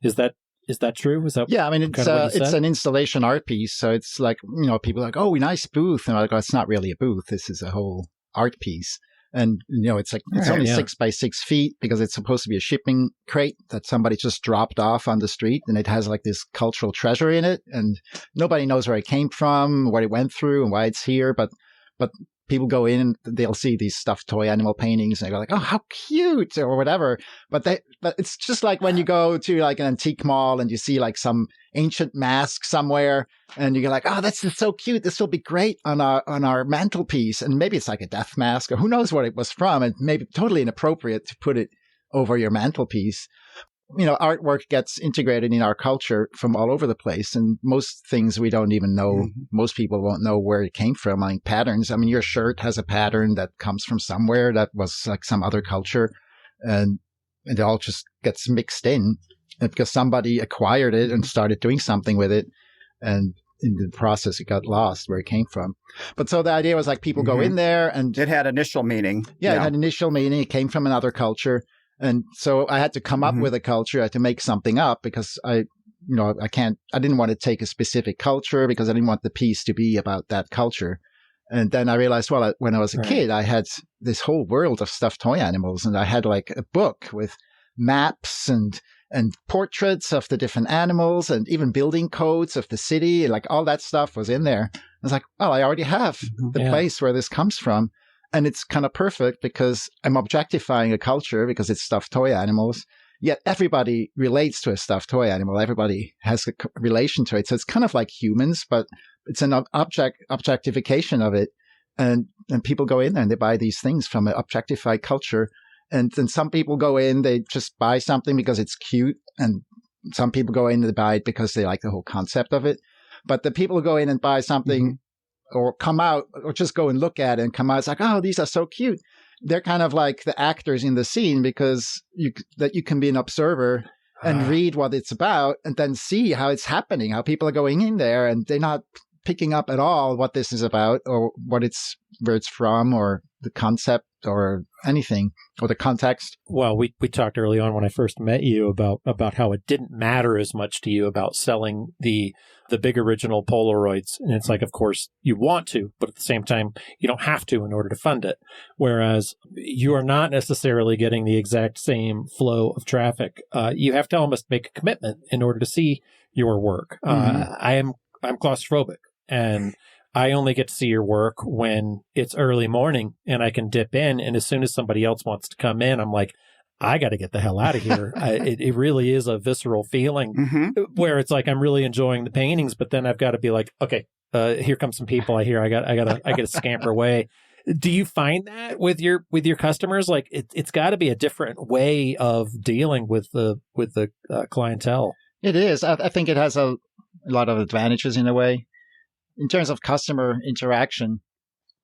Is that true? Is that I mean, it's an installation art piece. So it's like, people are like, oh, nice booth. And I'm like, oh, it's not really a booth. This is a whole art piece. And, it's like, it's only 6 by 6 feet because it's supposed to be a shipping crate that somebody just dropped off on the street. And it has like this cultural treasure in it. And nobody knows where it came from, what it went through, and why it's here. But people go in and they'll see these stuffed toy animal paintings, and they go like, oh, how cute, or whatever. But it's just like when you go to like an antique mall and you see like some ancient mask somewhere, and you're like, oh, that's so cute. This will be great on our mantelpiece. And maybe it's like a death mask, or who knows what it was from, and maybe totally inappropriate to put it over your mantelpiece. Artwork gets integrated in our culture from all over the place, and most things we don't even know. Most people won't know where it came from. I mean, patterns. I mean, your shirt has a pattern that comes from somewhere that was like some other culture, and it all just gets mixed in because somebody acquired it and started doing something with it, and in the process, it got lost where it came from. But so the idea was like people go in there, and it had initial meaning. Yeah, it had initial meaning. It came from another culture. And so I had to come up with a culture. I had to make something up because I didn't want to take a specific culture because I didn't want the piece to be about that culture. And then I realized, when I was a kid, I had this whole world of stuffed toy animals, and I had like a book with maps and portraits of the different animals, and even building codes of the city, and like all that stuff was in there. I was like, well, I already have the place where this comes from. And it's kind of perfect because I'm objectifying a culture because it's stuffed toy animals. Yet everybody relates to a stuffed toy animal. Everybody has a relation to it. So it's kind of like humans, but it's an objectification of it. And people go in there and they buy these things from an objectified culture. And then some people go in, they just buy something because it's cute. And some people go in and they buy it because they like the whole concept of it. But the people who go in and buy something or come out or just go and look at it and come out, it's like, oh, these are so cute. They're kind of like the actors in the scene because you can be an observer and read what it's about and then see how it's happening, how people are going in there and they're not picking up at all what this is about or where it's from or the concept or anything or the context. Well, we talked early on when I first met you about how it didn't matter as much to you about selling the big original Polaroids. And it's like, of course, you want to, but at the same time, you don't have to in order to fund it. Whereas you are not necessarily getting the exact same flow of traffic. You have to almost make a commitment in order to see your work. I'm claustrophobic, and I only get to see your work when it's early morning and I can dip in. And as soon as somebody else wants to come in, I'm like, I got to get the hell out of here. It really is a visceral feeling where it's like I'm really enjoying the paintings, but then I've got to be like, okay, here come some people. I hear I got to scamper away. Do you find that with your customers? Like it's got to be a different way of dealing with the clientele. It is. I think it has a lot of advantages in a way. In terms of customer interaction,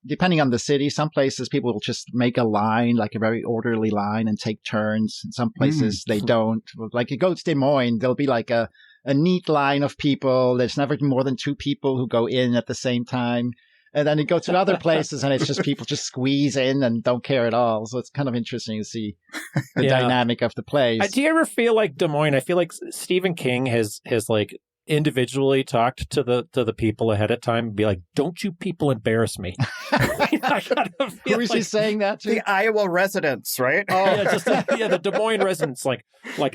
depending on the city, some places people will just make a line, like a very orderly line and take turns. In some places they don't. Like you go to Des Moines, there'll be like a neat line of people. There's never more than 2 people who go in at the same time. And then you go to other places and it's just people just squeeze in and don't care at all. So it's kind of interesting to see the dynamic of the place. Do you ever feel like Des Moines? I feel like Stephen King has like individually talked to the people ahead of time and be like, don't you people embarrass me. Who is he saying that to? The Iowa residents, right? Oh yeah, the Des Moines residents, like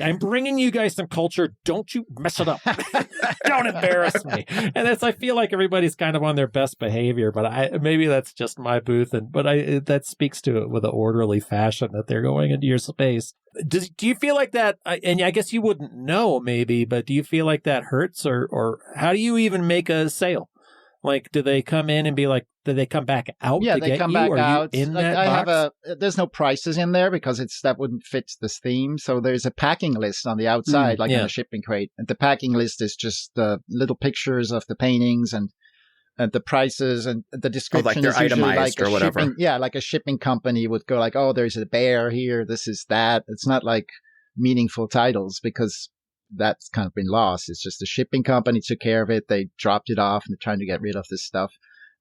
I'm bringing you guys some culture, don't you mess it up. Don't embarrass me. And I feel like everybody's kind of on their best behavior, but maybe that's just my booth, but that speaks to it with an orderly fashion that they're going into your space. Do you feel like that, and I guess you wouldn't know maybe, but do you feel like that hurts, or how do you even make a sale? Like, do they come in and be like, do they come back out to they get come you? back Are out. You in like that box? There's no prices in there because that wouldn't fit this theme. So there's a packing list on the outside, like in a shipping crate. And the packing list is just the little pictures of the paintings and the prices and the description. Like they're is usually itemized like or whatever. Like a shipping company would go like, oh, there's a bear here. This is that. It's not like meaningful titles because that's kind of been lost. It's just the shipping company took care of it. They dropped it off and they're trying to get rid of this stuff.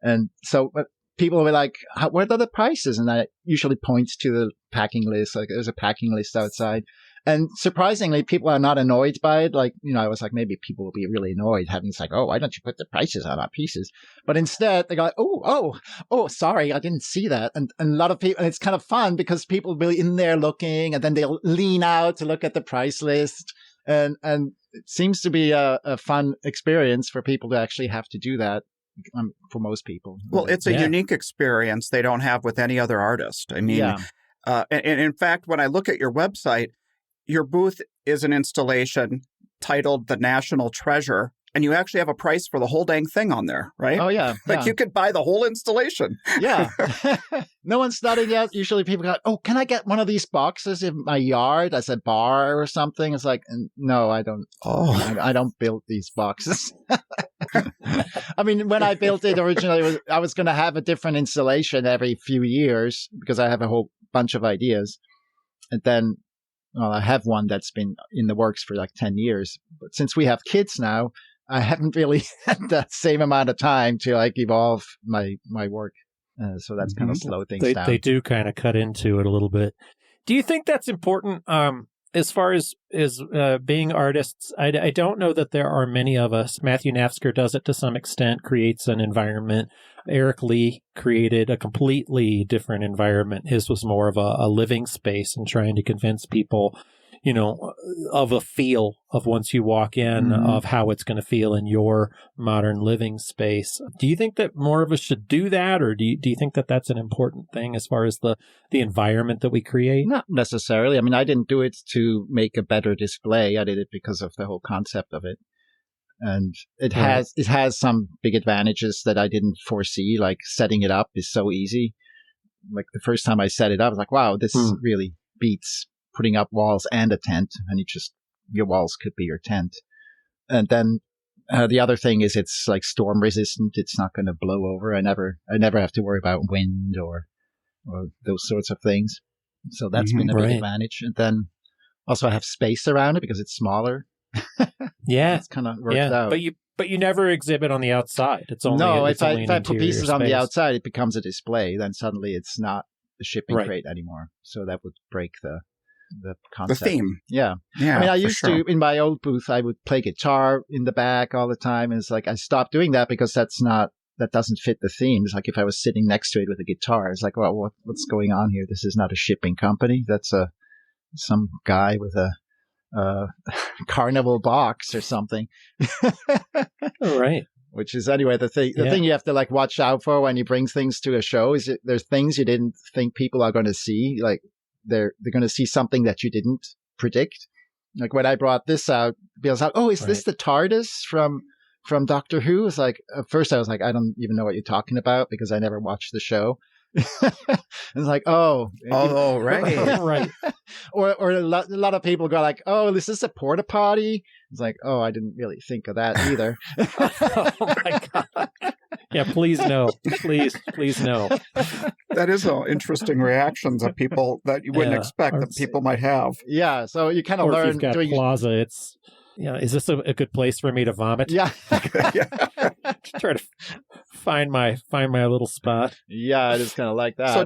And so people will be like, what are the prices? And that usually points to the packing list. Like there's a packing list outside. And surprisingly, people are not annoyed by it. Like, I was like, maybe people will be really annoyed having it's like, oh, why don't you put the prices on our pieces? But instead, they go like, oh, sorry, I didn't see that. And a lot of people, and it's kind of fun because people will be in there looking and then they'll lean out to look at the price list. And it seems to be a fun experience for people to actually have to do that. For most people. Well, it's a unique experience they don't have with any other artist. I mean, and in fact, when I look at your website, your booth is an installation titled The National Treasure, and you actually have a price for the whole dang thing on there, right? Oh, yeah. Like you could buy the whole installation. Yeah. No one's done it yet. Usually people go, oh, can I get one of these boxes in my yard as a bar or something? It's like, no, I don't. Oh, I don't build these boxes. I mean, when I built it originally, I was going to have a different installation every few years because I have a whole bunch of ideas. And then, I have one that's been in the works for like 10 years. But since we have kids now, I haven't really had that same amount of time to like evolve my work. So that's kind of slow things down. They do kind of cut into it a little bit. Do you think that's important? As far as being artists, I don't know that there are many of us. Matthew Nafsker does it to some extent, creates an environment. Eric Lee created a completely different environment. His was more of a living space and trying to convince people, of a feel of once you walk in of how it's going to feel in your modern living space. Do you think that more of us should do that? Or do you think that that's an important thing as far as the environment that we create? Not necessarily. I mean, I didn't do it to make a better display. I did it because of the whole concept of it. And it has some big advantages that I didn't foresee. Like setting it up is so easy. Like the first time I set it up, I was like, wow, this really beats putting up walls and a tent. And your walls could be your tent. And then The other thing is it's like storm resistant. It's not going to blow over. I never have to worry about wind or those sorts of things. So that's been a big advantage. And then also I have space around it because it's smaller. Yeah. It's kind of worked out. But you never exhibit on the outside. It's only if I put pieces on the outside, it becomes a display. Then suddenly it's not a shipping crate anymore. So that would break the concept. The theme. Yeah. I mean, I used to, in my old booth, I would play guitar in the back all the time. And it's like, I stopped doing that because that doesn't fit the theme. It's like if I was sitting next to it with a guitar, it's like, well, what's going on here? This is not a shipping company. That's some guy with a carnival box or something. Right. Which is anyway the thing you have to like watch out for when you bring things to a show is there's things you didn't think people are going to see. Like they're going to see something that you didn't predict. Like when I brought this out, Bill's like, "Oh, is this the TARDIS from Doctor Who?" It's like at first I was like, "I don't even know what you're talking about" because I never watched the show. It's like, right. Right. or a lot of people go like, "Oh, is this a porta potty?" It's like, "Oh, I didn't really think of that either." Oh my God. Yeah, please no. Please no. That is an interesting reactions of people that you wouldn't expect that people might have. Yeah, so you kind of learn. If you've got Plaza, it's is this a good place for me to vomit? Yeah. Try to find my little spot. Yeah, it is kind of like that. So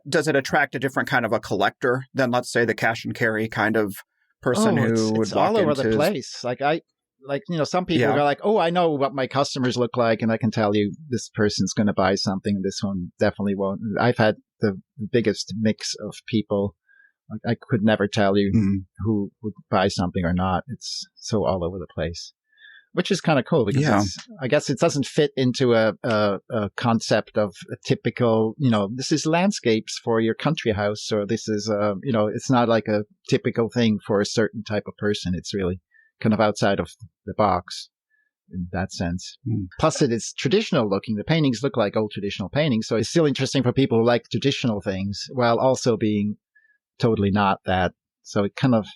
does it attract a different kind of a collector than, let's say, the cash and carry kind of person who would it's walk all over into the place. Some people go like, "Oh, I know what my customers look like, and I can tell you this person's going to buy something, and this one definitely won't." I've had the biggest mix of people. Like, I could never tell you who would buy something or not. It's so all over the place, which is kind of cool because I guess it doesn't fit into a concept of a typical, this is landscapes for your country house, or this is, it's not like a typical thing for a certain type of person. It's really kind of outside of the box in that sense. Plus it is traditional looking. The paintings look like old traditional paintings. So it's still interesting for people who like traditional things while also being totally not that. So it kind of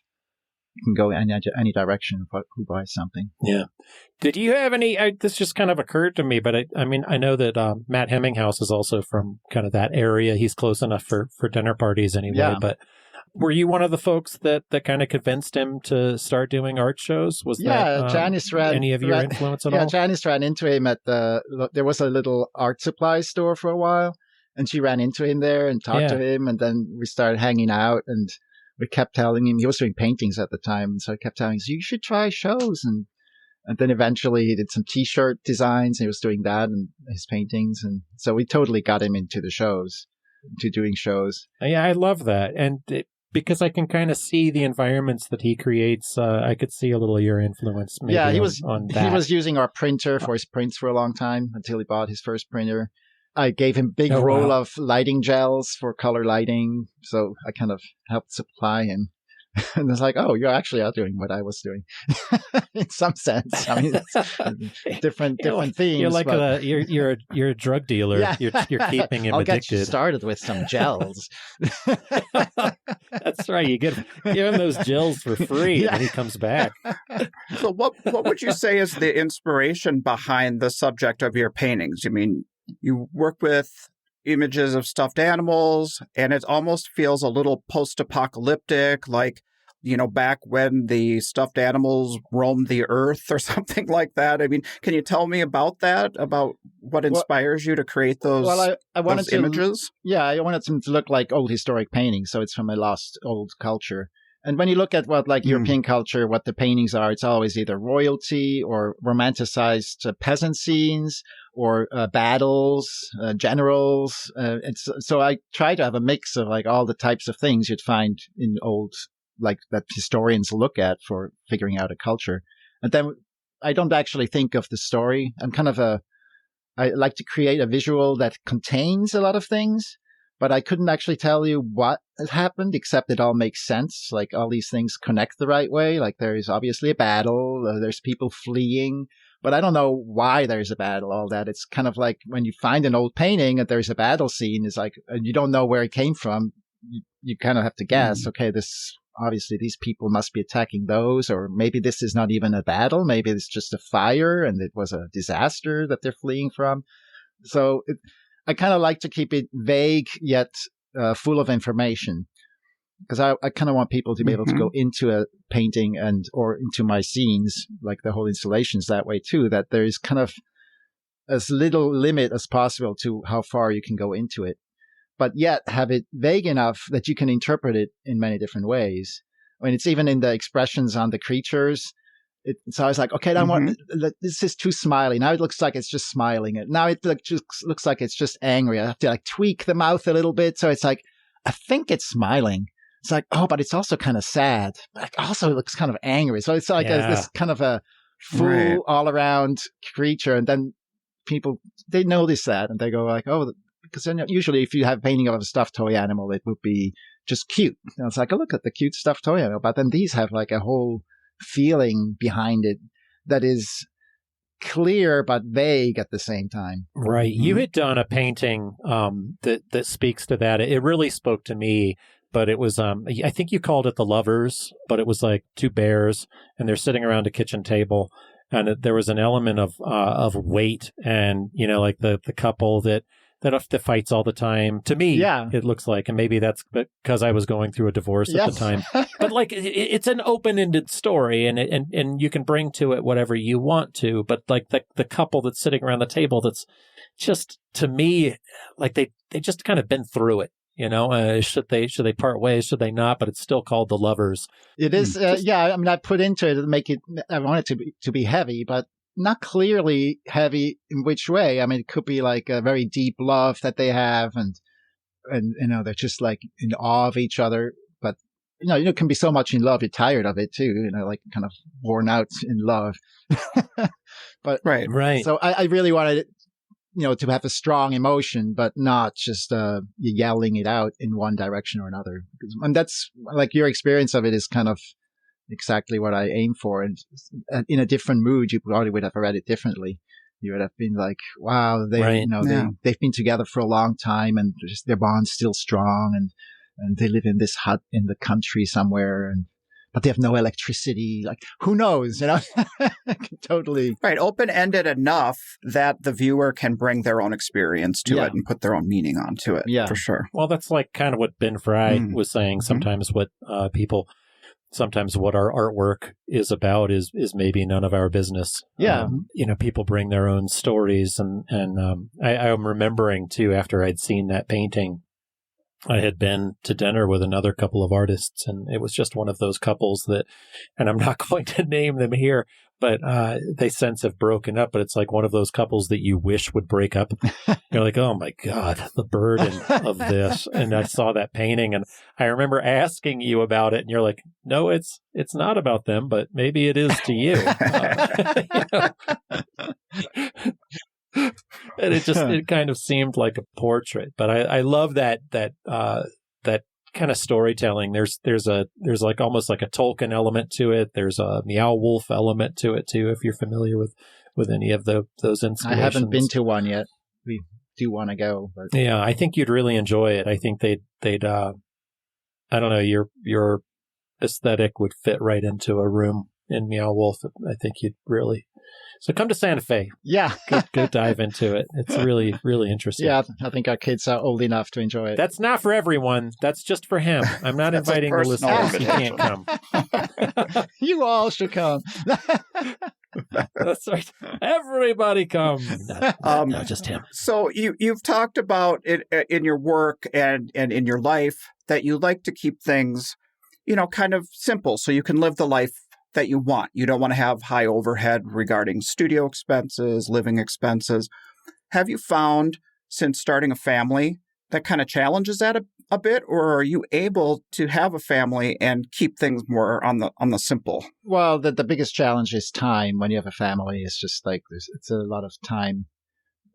can go any direction who buys something. Yeah. Did you have any, this just kind of occurred to me, but I mean, I know that Matt Hemminghouse is also from kind of that area. He's close enough for dinner parties anyway, but were you one of the folks that kind of convinced him to start doing art shows? Was that Janice ran any of your influence at all? Yeah, Janice ran into him there was a little art supply store for a while, and she ran into him there and talked to him, and then we started hanging out, and we kept telling him, he was doing paintings at the time, and so I kept telling him, you should try shows, and then eventually he did some t-shirt designs, and he was doing that and his paintings, and so we totally got him into doing shows. Yeah, I love that, and because I can kind of see the environments that he creates, I could see a little of your influence. Maybe he was on that. He was using our printer for his prints for a long time until he bought his first printer. I gave him big roll of lighting gels for color lighting, so I kind of helped supply him. And it's like, oh, you actually are doing what I was doing, in some sense. I mean, it's different themes. You're like you're a drug dealer. Yeah. You're keeping him addicted. I'll get you started with some gels. That's right. You give him those gels for free when he comes back. So, what would you say is the inspiration behind the subject of your paintings? I mean, you work with images of stuffed animals, and it almost feels a little post-apocalyptic, like, back when the stuffed animals roamed the earth or something like that. I mean, can you tell me about that, about what inspires you to create those, I wanted those images? I wanted them to look like old historic paintings, so it's from a lost old culture. And when you look at what European culture, what the paintings are, it's always either royalty or romanticized peasant scenes or battles, generals. So I try to have a mix of all the types of things you'd find in old, that historians look at for figuring out a culture. And then I don't actually think of the story. I like to create a visual that contains a lot of things, but I couldn't actually tell you what has happened, except it all makes sense. Like all these things connect the right way. Like there is obviously a battle. There's people fleeing, but I don't know why there's a battle, all that. It's kind of like when you find an old painting and there's a battle scene, and you don't know where it came from. You kind of have to guess, okay, this obviously these people must be attacking those, or maybe this is not even a battle. Maybe it's just a fire and it was a disaster that they're fleeing from. So I kind of like to keep it vague yet full of information, because I kind of want people to be able to go into a painting or into my scenes, like the whole installations that way too, that there is kind of as little limit as possible to how far you can go into it, but yet have it vague enough that you can interpret it in many different ways. I mean, it's even in the expressions on the creatures. So I was like, okay, this is too smiley. Now it looks like it's just smiling. Now it just looks like it's just angry. I have to like tweak the mouth a little bit. So it's like, I think it's smiling. It's like, oh, but it's also kind of sad. Like, also, it looks kind of angry. So it's like this kind of a full all-around creature. And then people, they notice that and they go like, oh, because then usually if you have a painting of a stuffed toy animal, it would be just cute. And it's like, oh, look at the cute stuffed toy animal. But then these have like a whole feeling behind it that is clear but vague at the same time. Right. You had done a painting that speaks to that. It really spoke to me. But it was, I think you called it The Lovers, but it was like two bears and they're sitting around a kitchen table. And there was an element of weight and, you know, like the couple that fights all the time. To me, it looks like, and maybe that's because I was going through a divorce at the time. But like, it's an open-ended story and you can bring to it whatever you want to. But like the couple that's sitting around the table, that's just, to me, like they just kind of been through it. You know, should they part ways? Should they not? But it's still called The Lovers. It is, I mean, I put into it to make it. I want it to be heavy, but not clearly heavy in which way. I mean, it could be like a very deep love that they have, and you know, they're just like in awe of each other. But you can be so much in love you're tired of it too. You know, like kind of worn out in love. But right. So I really wanted it, to have a strong emotion, but not just yelling it out in one direction or another. And that's like your experience of it is kind of exactly what I aim for. And in a different mood, you probably would have read it differently. You would have been like, wow, they've been together for a long time and just their bond's still strong, and they live in this hut in the country somewhere, but they have no electricity. Like, who knows, Totally. Right. Open-ended enough that the viewer can bring their own experience to it and put their own meaning onto it. Yeah, for sure. Well, that's like kind of what Ben Fry was saying. Sometimes what sometimes what our artwork is about is maybe none of our business. Yeah. People bring their own stories. And I'm remembering too, after I'd seen that painting, I had been to dinner with another couple of artists, and it was just one of those couples that, and I'm not going to name them here, but they since have broken up, but it's like one of those couples that you wish would break up. You're like, oh my God, the burden of this. And I saw that painting and I remember asking you about it, and you're like, no, it's not about them, but maybe it is to you. And it kind of seemed like a portrait, but I love that kind of storytelling. There's like almost like a Tolkien element to it. There's a Meow Wolf element to it too, if you're familiar with any of those inspirations. I haven't been to one yet. We do want to go, but yeah, I think you'd really enjoy it. I think they'd I don't know, your aesthetic would fit right into a room in Meow Wolf. I think you'd really. So come to Santa Fe. Yeah. Go dive into it. It's really, really interesting. Yeah, I think our kids are old enough to enjoy it. That's not for everyone. That's just for him. I'm not inviting the listeners. You can't come. You all should come. That's right. Everybody come. No, just him. So you've talked about it in your work and in your life that you like to keep things, kind of simple so you can live the life that you want. You don't want to have high overhead regarding studio expenses, living expenses. Have you found, since starting a family, that kind of challenges that a bit, or are you able to have a family and keep things more on the simple? Well, the biggest challenge is time. When you have a family, it's just like it's a lot of time,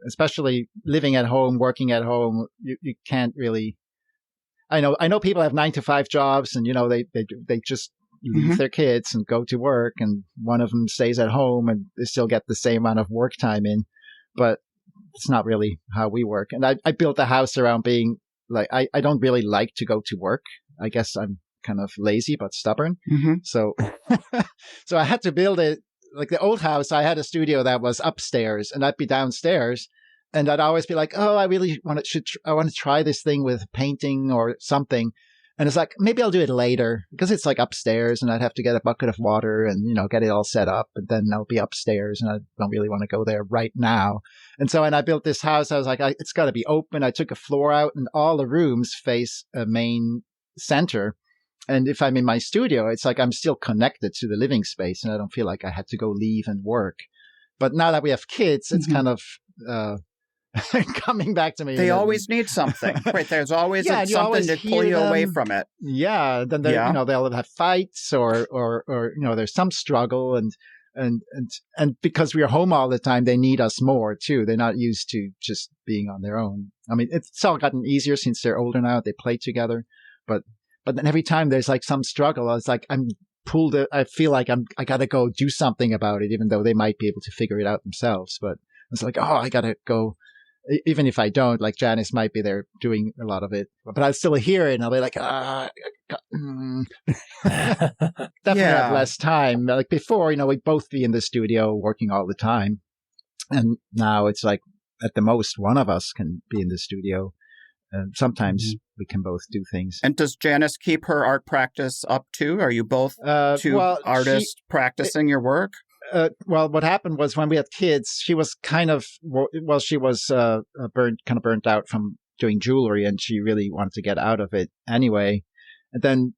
especially living at home, working at home. You can't really. I know people have 9-to-5 jobs, and they just leave their kids and go to work, and one of them stays at home and they still get the same amount of work time in, but it's not really how we work. And I built a house around being like, I don't really like to go to work. I guess I'm kind of lazy but stubborn. Mm-hmm. So, so I had to build it like the old house. I had a studio that was upstairs, and I'd be downstairs, and I'd always be like, "Oh, I really want to. I want to try this thing with painting or something." And it's like, maybe I'll do it later because it's like upstairs, and I'd have to get a bucket of water and, get it all set up. And then I'll be upstairs, and I don't really want to go there right now. And so when I built this house, I was like, it's got to be open. I took a floor out, and all the rooms face a main center. And if I'm in my studio, it's like I'm still connected to the living space, and I don't feel like I had to go leave and work. But now that we have kids, it's kind of coming back to me. They always need something, right? There's always something always to pull you away from it. Yeah, then they'll have fights or there's some struggle, and because we are home all the time, they need us more too. They're not used to just being on their own. I mean, it's all gotten easier since they're older now. They play together, but then every time there's like some struggle, it's like I'm pulled. I feel like I gotta go do something about it, even though they might be able to figure it out themselves. But it's like, I gotta go. Even if I don't, like Janice might be there doing a lot of it, but I'll still hear it and I'll be like, definitely have less time. Like before, we'd both be in the studio working all the time. And now it's like at the most one of us can be in the studio. And sometimes we can both do things. And does Janice keep her art practice up too? Are you both two artists practicing your work? Well, what happened was when we had kids, she was burnt burnt out from doing jewelry, and she really wanted to get out of it anyway. And then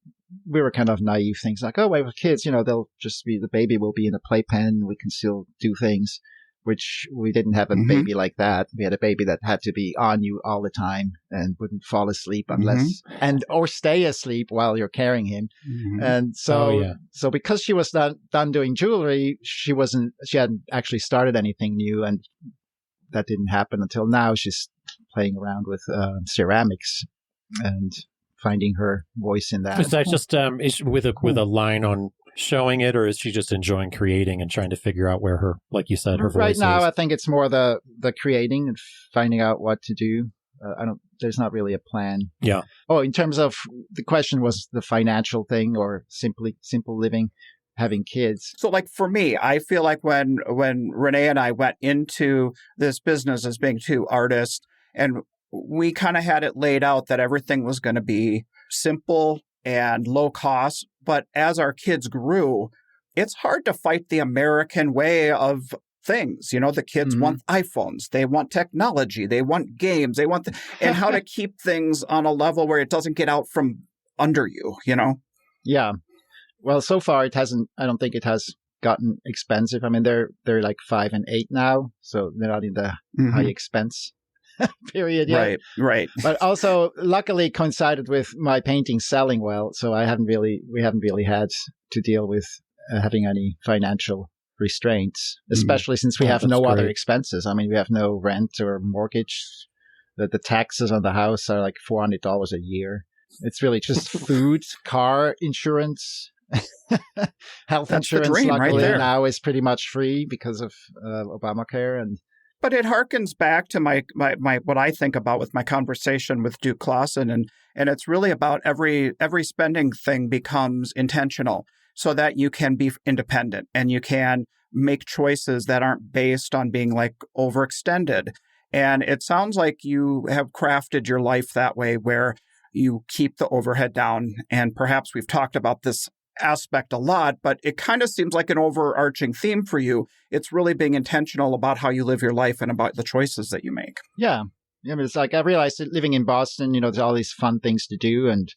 we were kind of naive things like, oh, wait, with kids, they'll just be, the baby will be in a playpen. We can still do things, which we didn't have a baby like that. We had a baby that had to be on you all the time and wouldn't fall asleep unless, or stay asleep while you're carrying him. And so because she was done doing jewelry, she hadn't actually started anything new, and that didn't happen until now. She's playing around with ceramics and finding her voice in that. Is that just with a line on showing it, or is she just enjoying creating and trying to figure out where her, like you said, her voice right now is? I think it's more the creating and finding out what to do. There's not really a plan. Yeah. Oh, in terms of the question was the financial thing or simple living, having kids. So like for me, I feel like when Renee and I went into this business as being two artists, and we kind of had it laid out that everything was going to be simple and low cost. But as our kids grew, it's hard to fight the American way of things. The kids want iPhones, they want technology, they want games, they want and how to keep things on a level where it doesn't get out from under you, Yeah. Well, so far I don't think it has gotten expensive. I mean, they're like 5 and 8 now, so they're not in the high expense period yet. Right. But also, luckily, coincided with my painting selling well, so we haven't really had to deal with having any financial restraints, especially since we have no other expenses. I mean, we have no rent or mortgage. The taxes on the house are like $400 a year. It's really just food, car insurance, health insurance. Luckily now is pretty much free because of Obamacare. But it harkens back to my what I think about with my conversation with Duke Clausen, and it's really about every spending thing becomes intentional so that you can be independent and you can make choices that aren't based on being like overextended. And it sounds like you have crafted your life that way where you keep the overhead down. And perhaps we've talked about this aspect a lot, but it kind of seems like an overarching theme for you. It's really being intentional about how you live your life and about the choices that you make. Yeah. I mean, it's like I realized that living in Boston, there's all these fun things to do, and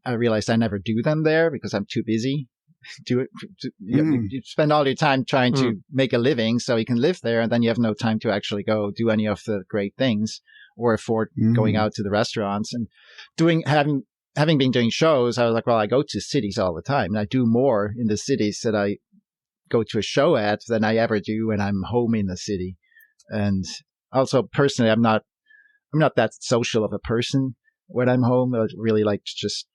I realized I never do them there because I'm too busy. You spend all your time trying to make a living so you can live there, and then you have no time to actually go do any of the great things or afford going out to the restaurants and having been doing shows. I was like, well, I go to cities all the time, and I do more in the cities that I go to a show at than I ever do when I'm home in the city. And also personally, I'm not that social of a person when I'm home. I really like to just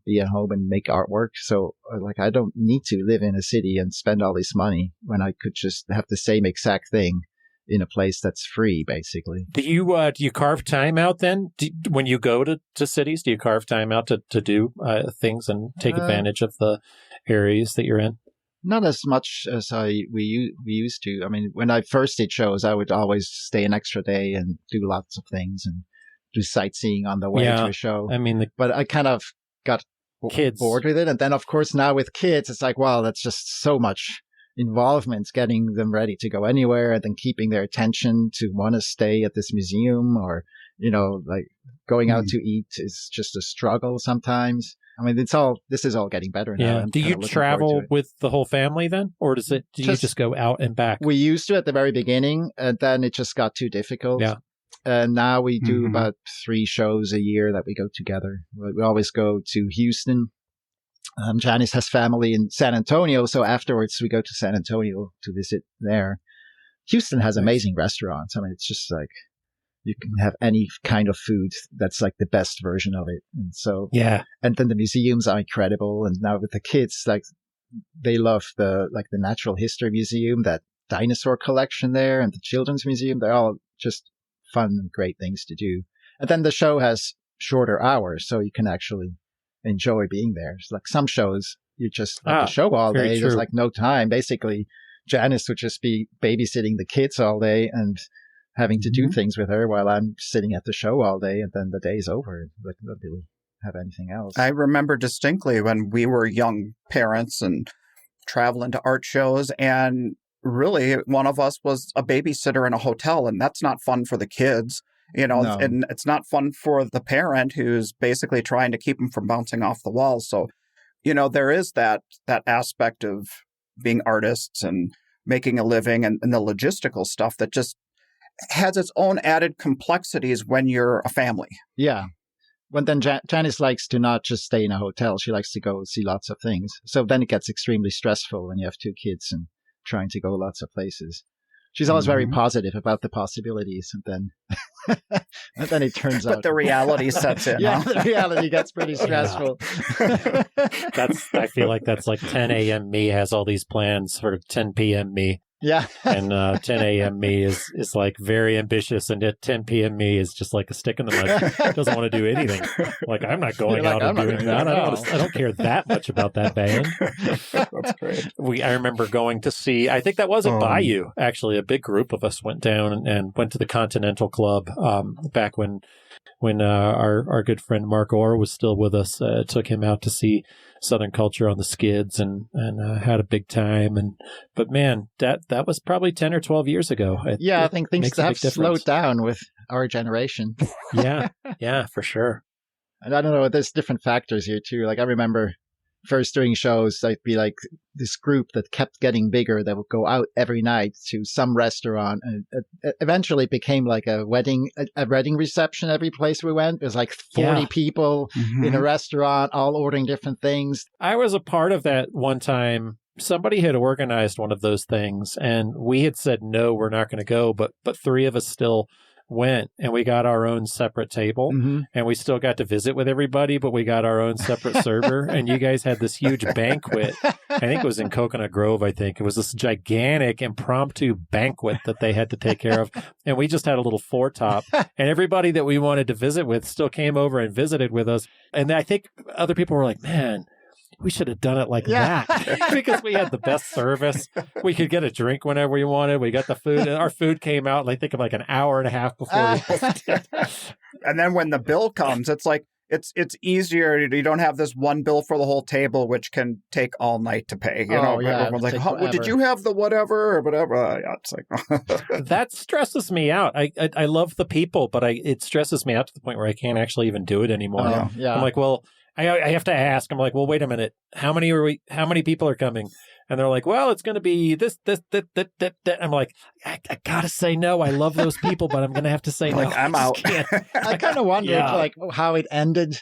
be at home and make artwork. So like, I don't need to live in a city and spend all this money when I could just have the same exact thing in a place that's free, basically. Do you carve time out then? When you go to cities, do you carve time out to do things and take advantage of the areas that you're in? Not as much as we used to. I mean, when I first did shows, I would always stay an extra day and do lots of things and do sightseeing on the way to a show. I mean, but I kind of got bored with it. And then, of course, now with kids, it's like, wow, that's just so much involvement, getting them ready to go anywhere and then keeping their attention to want to stay at this museum, or, like going out to eat is just a struggle sometimes. I mean, this is all getting better now. Yeah. Do you travel with the whole family then? Or do you just go out and back? We used to at the very beginning, and then it just got too difficult. Yeah. And now we do about 3 shows a year that we go together. We always go to Houston. Janice has family in San Antonio, so afterwards we go to San Antonio to visit there. Houston has amazing restaurants. I mean, it's just like you can have any kind of food that's like the best version of it. And so, and then the museums are incredible. And now with the kids, like they love the Natural History Museum, that dinosaur collection there, and the Children's Museum. They're all just fun and great things to do. And then the show has shorter hours, so you can actually enjoy being there. It's like some shows, you just at the show all day. There's like no time. Basically, Janice would just be babysitting the kids all day and having to do things with her while I'm sitting at the show all day, and then the day's over. Like, not really have anything else. I remember distinctly when we were young parents and traveling to art shows, and really one of us was a babysitter in a hotel, and that's not fun for the kids, no. And it's not fun for the parent who's basically trying to keep them from bouncing off the walls. So, there is that aspect of being artists and making a living and the logistical stuff that just has its own added complexities when you're a family. Yeah. But then Janice likes to not just stay in a hotel. She likes to go see lots of things. So then it gets extremely stressful when you have 2 kids and trying to go lots of places. She's always very positive about the possibilities, and then it turns out. But the reality sets in. Yeah, the reality gets pretty stressful. I feel like that's like 10 a.m. me has all these plans for 10 p.m. me. Yeah. And 10 a.m. me is like very ambitious, and at 10 p.m. me is just like a stick in the mud. Doesn't want to do anything. Like, I'm not going out and doing that. I don't care that much about that band. That's great. I remember going to see, I think that was at Bayou, actually. A big group of us went down and went to the Continental Club back when our good friend Mark Orr was still with us. Took him out to see Southern Culture on the Skids and had a big time. But man, that was probably 10 or 12 years ago. I think things have slowed down with our generation. Yeah, for sure. And I don't know, there's different factors here too. Like, I remember first doing shows, I'd be like this group that kept getting bigger that would go out every night to some restaurant, and it eventually became like a wedding reception every place we went. There's like 40 people in a restaurant all ordering different things. I was a part of that one time. Somebody had organized one of those things, and we had said, no, we're not going to go, but 3 of us still went, and we got our own separate table, and we still got to visit with everybody, but we got our own separate server. And you guys had this huge banquet. I think it was in Coconut Grove. I think it was this gigantic impromptu banquet that they had to take care of, and we just had a little foretop, and everybody that we wanted to visit with still came over and visited with us. And I think other people were like, man, we should have done it like that, because we had the best service. We could get a drink whenever we wanted. We got the food, and our food came out, I think, of like an hour and a half before we And then when the bill comes, it's like, it's easier. You don't have this one bill for the whole table, which can take all night to pay. Everyone's like, did you have the whatever or whatever? It's like that stresses me out. I love the people, but it stresses me out to the point where I can't actually even do it anymore. I'm like, well, I have to ask. I'm like, well, wait a minute. How many people are coming? And they're like, well, it's going to be this. I'm like, I got to say no. I love those people, but I'm going to have to say no. I'm out. I kind of wondered like how it ended.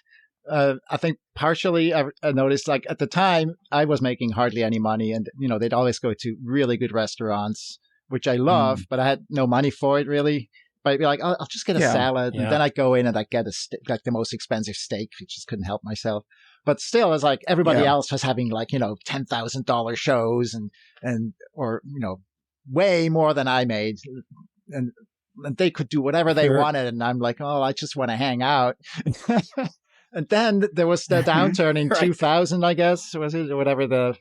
I think partially I noticed, like, at the time I was making hardly any money, and they'd always go to really good restaurants, which I love, but I had no money for it really. But I'd be like, I'll just get a salad. And then I'd go in and I'd get like the most expensive steak, which just couldn't help myself. But still, it's like everybody else was having like, $10,000 shows and, or, way more than I made. and they could do whatever they wanted. And I'm like, oh, I just want to hang out. And then there was the downturn in 2000, I guess, was it? Or whatever,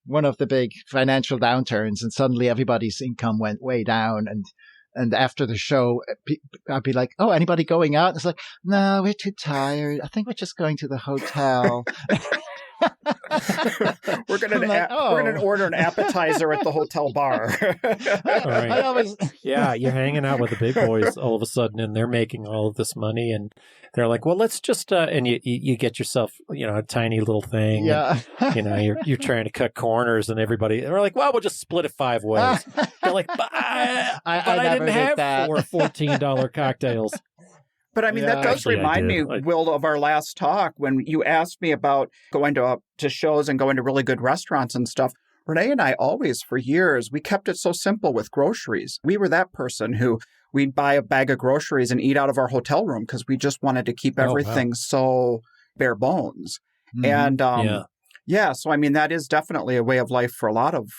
one of the big financial downturns. And suddenly everybody's income went way down. And after the show, I'd be like, oh, anybody going out? It's like, no, we're too tired. I think we're just going to the hotel. We're gonna order an appetizer at the hotel bar. Yeah, you're hanging out with the big boys all of a sudden, and they're making all of this money, and they're like, "Well, let's just," and you get yourself, a tiny little thing. Yeah, and, you're trying to cut corners, and they're like, "Well, we'll just split it 5 ways." They're like, "But I didn't have $14 cocktails." But I mean, that does remind me, Will, of our last talk when you asked me about going to shows and going to really good restaurants and stuff. Renee and I always, for years, we kept it so simple with groceries. We were that person who we'd buy a bag of groceries and eat out of our hotel room because we just wanted to keep everything so bare bones. Mm-hmm. And so I mean, that is definitely a way of life for a lot of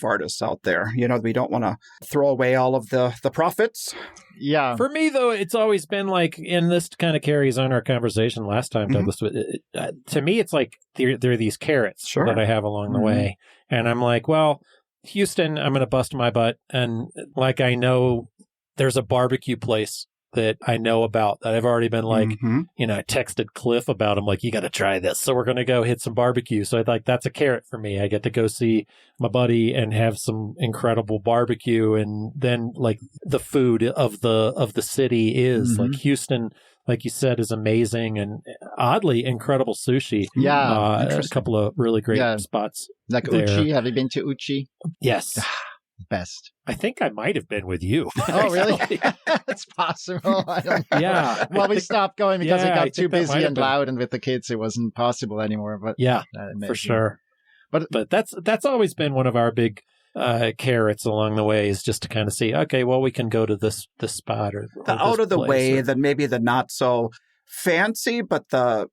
artists out there. We don't want to throw away all of the profits. Yeah. For me, though, it's always been like, and this kind of carries on our conversation last time, Douglas. To me, it's like there are these carrots that I have along the way. And I'm like, well, Houston, I'm going to bust my butt. And like, I know there's a barbecue place that I know about that I've already been like, I texted Cliff about. I'm like, you got to try this. So we're going to go hit some barbecue. So I like, that's a carrot for me. I get to go see my buddy and have some incredible barbecue. And then like the food of the city is like Houston, like you said, is amazing and oddly incredible sushi. Yeah. A couple of really great spots. Like there. Uchi. Have you been to Uchi? Yes. Best. I think I might have been with you. Oh, really? It's possible. I don't know. Yeah. Well, we stopped going because it got too busy and loud, and with the kids, it wasn't possible anymore. But for sure. But that's always been one of our big carrots along the way, is just to kind of see, okay, well, we can go to this spot or the out of the way, then maybe the not so fancy, but the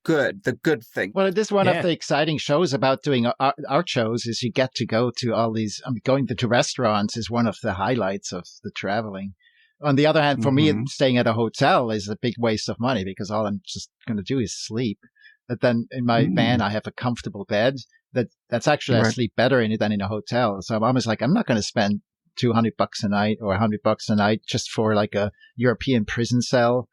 good thing. Well, this is one of the exciting shows about doing art shows is you get to go to all these. Going to restaurants is one of the highlights of the traveling. On the other hand, for me, staying at a hotel is a big waste of money because all I'm just going to do is sleep. But then in my van, I have a comfortable bed that's actually I sleep better in it than in a hotel. So I'm almost like, I'm not going to spend $200 a night or $100 a night just for like a European prison cell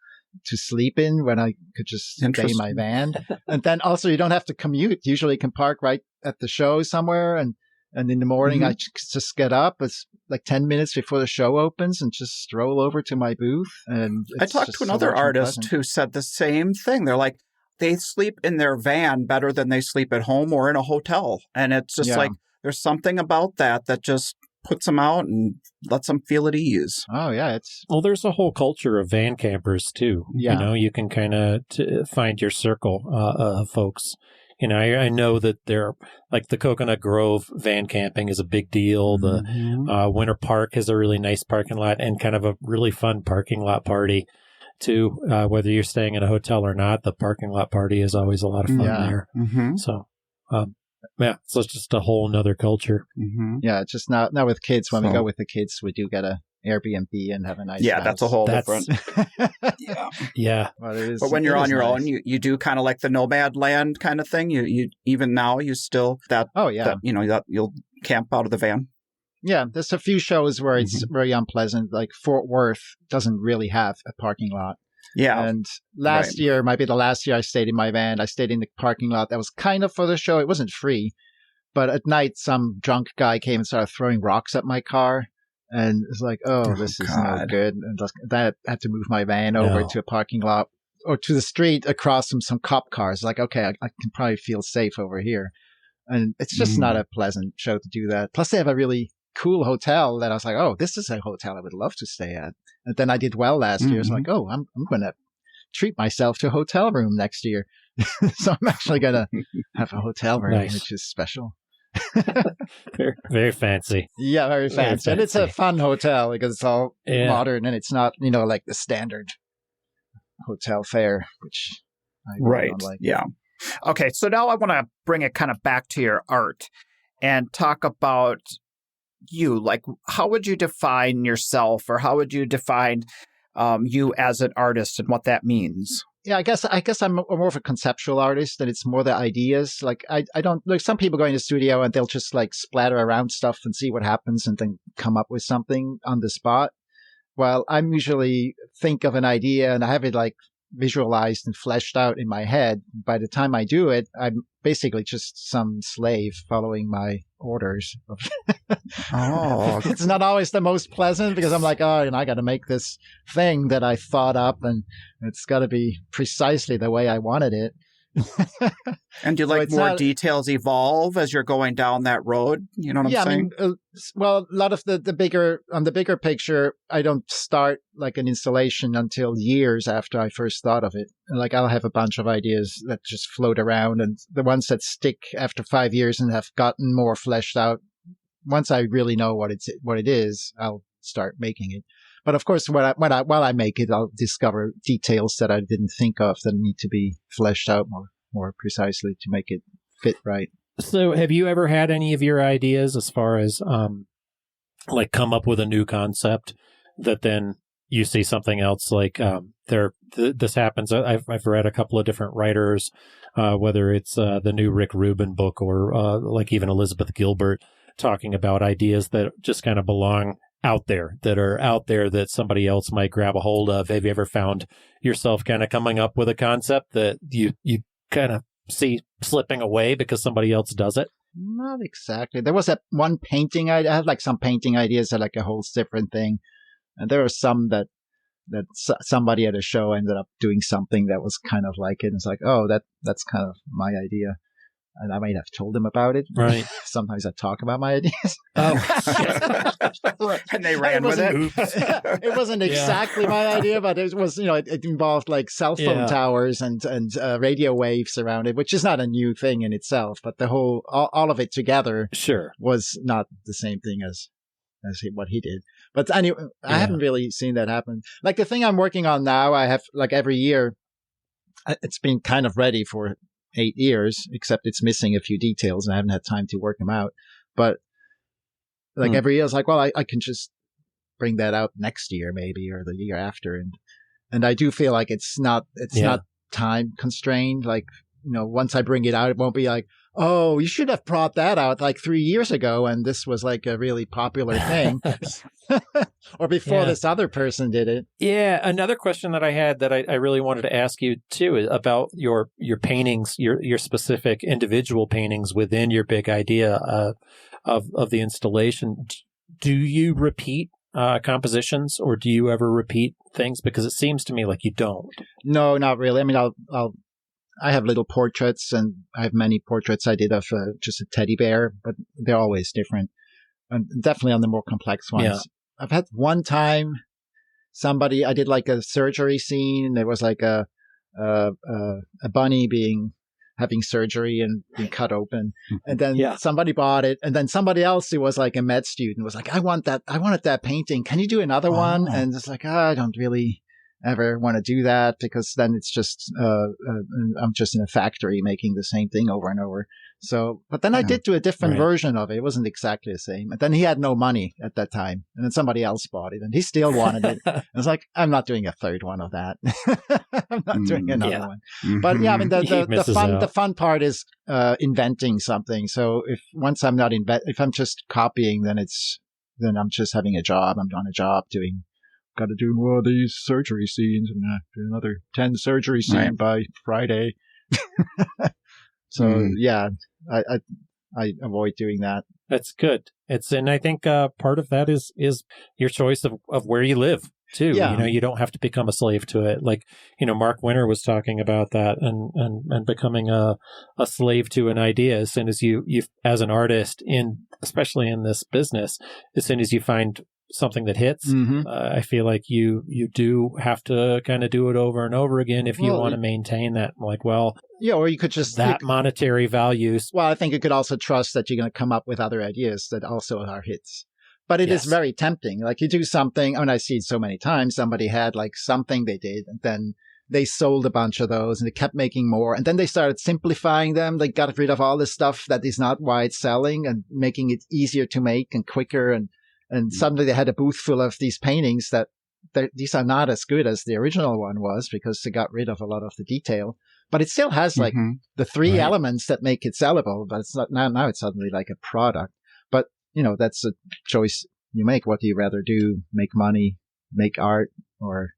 to sleep in when I could just stay in my van. And then also you don't have to commute. Usually you can park right at the show somewhere. And in the morning, I just get up. It's like 10 minutes before the show opens and just stroll over to my booth. And I talked to another artist who said the same thing. They're like, they sleep in their van better than they sleep at home or in a hotel. And it's just like, there's something about that just puts them out and lets them feel at ease. Oh, yeah. Well, there's a whole culture of van campers, too. Yeah. You can kind of find your circle of folks. I know that there, like the Coconut Grove van camping is a big deal. The Winter Park has a really nice parking lot and kind of a really fun parking lot party, too. Whether you're staying in a hotel or not, the parking lot party is always a lot of fun there. So, so it's just a whole nother culture. Yeah, it's just now with kids. When we go with the kids, we do get a Airbnb and have a nice house. That's a whole different. Yeah. But when you're on your own, you do kind of like the nomad land kind of thing. You even now you still that you'll camp out of the van. Yeah, there's a few shows where it's very unpleasant. Like Fort Worth doesn't really have a parking lot. Yeah. And last year, might be the last year I stayed in my van. I stayed in the parking lot that was kind of for the show. It wasn't free. But at night, some drunk guy came and started throwing rocks at my car. And it's like, this is no good. And I had to move my van over to a parking lot or to the street across from some cop cars. Like, okay, I can probably feel safe over here. And it's just not a pleasant show to do that. Plus, they have a really cool hotel that I was like, this is a hotel I would love to stay at. And then I did well last year. So I'm like, I'm going to treat myself to a hotel room next year. So I'm actually going to have a hotel room, which is special. Very, very fancy. Yeah, very fancy. And it's a fun hotel because it's all modern and it's not, like the standard hotel fare, which I don't like. Yeah. Okay, so now I want to bring it kind of back to your art and talk about you? Like, how would you define yourself, or how would you define you as an artist and what that means? Yeah, I guess I'm more of a conceptual artist, and it's more the ideas. Like I don't like, some people go in the studio and they'll just like splatter around stuff and see what happens and then come up with something on the spot. Well, I'm usually think of an idea and I have it like visualized and fleshed out in my head. By the time I do it, I'm basically just some slave following my orders. Oh, It's not always the most pleasant because I'm like, oh, I got to make this thing that I thought up and it's got to be precisely the way I wanted it. and do like more details evolve as you're going down that road? You know what I'm saying? I mean, well, a lot of the bigger picture, I don't start like an installation until years after I first thought of it. Like I'll have a bunch of ideas that just float around, and the ones that stick after 5 years and have gotten more fleshed out. Once I really know what it is, I'll start making it. But of course, while I make it, I'll discover details that I didn't think of that need to be fleshed out more precisely to make it fit right. So have you ever had any of your ideas as far as like come up with a new concept that then you see something else like this happens? I've read a couple of different writers, whether it's the new Rick Rubin book or like even Elizabeth Gilbert talking about ideas that just kind of belong out there, that somebody else might grab a hold of. Have you ever found yourself kind of coming up with a concept that you kind of see slipping away because somebody else does it? Not exactly. There was that one painting. I had like some painting ideas that like a whole different thing. And there were some that somebody at a show ended up doing something that was kind of like it. And it's like, oh, that's kind of my idea. And I might have told them about it. Right. Sometimes I talk about my ideas. Oh, and they ran with it. It wasn't exactly my idea, but it was, it involved like cell phone towers and radio waves around it, which is not a new thing in itself. But the whole, all of it together, was not the same thing as what he did. But anyway, I haven't really seen that happen. Like the thing I'm working on now, I have like every year, it's been kind of ready for 8 years, except it's missing a few details and I haven't had time to work them out. But like every year, it's like, well, I can just bring that out next year maybe, or the year after. And I do feel like it's not time constrained. Like, once I bring it out, it won't be like, oh, you should have brought that out like 3 years ago. And this was like a really popular thing. Or before this other person did it. Yeah. Another question that I had that I really wanted to ask you too is about your paintings, your specific individual paintings within your big idea of the installation. Do you repeat compositions, or do you ever repeat things? Because it seems to me like you don't. No, not really. I mean, I have little portraits, and I have many portraits I did of just a teddy bear, but they're always different. And definitely on the more complex ones. Yeah. I've had one time I did like a surgery scene, and there was like a bunny having surgery and being cut open. And then somebody bought it. And then somebody else who was like a med student was like, I wanted that painting. Can you do another one? And it's like, I don't really ever want to do that, because then it's just, I'm just in a factory making the same thing over and over. So, but then I did do a different version of it. It wasn't exactly the same. And then he had no money at that time. And then somebody else bought it and he still wanted it. I was like, I'm not doing a third one of that. I'm not doing another one. Mm-hmm. But yeah, I mean, the fun part is, inventing something. So once I'm not if I'm just copying, then I'm just having a job. I'm on a job got to do more of these surgery scenes and do another 10 surgery scenes by Friday. So I avoid doing that. That's good. And I think part of that is your choice of where you live too. Yeah. You don't have to become a slave to it. Like, Mark Winter was talking about that and becoming a slave to an idea. As soon as you as an artist, especially in this business, as soon as you find something that hits, I feel like you do have to kind of do it over and over again if you want to maintain that. Like, or you could just that monetary values. Well, I think you could also trust that you're going to come up with other ideas that also are hits. But it is very tempting. Like you do something, I see it so many times. Somebody had like something they did, and then they sold a bunch of those and they kept making more. And then they started simplifying them. They got rid of all the stuff that is not why it's selling and making it easier to make and quicker. And suddenly they had a booth full of these paintings that these are not as good as the original one was because they got rid of a lot of the detail. But it still has like the three elements that make it sellable, but it's not now it's suddenly like a product. But, that's a choice you make. What do you rather do? Make money, make art, or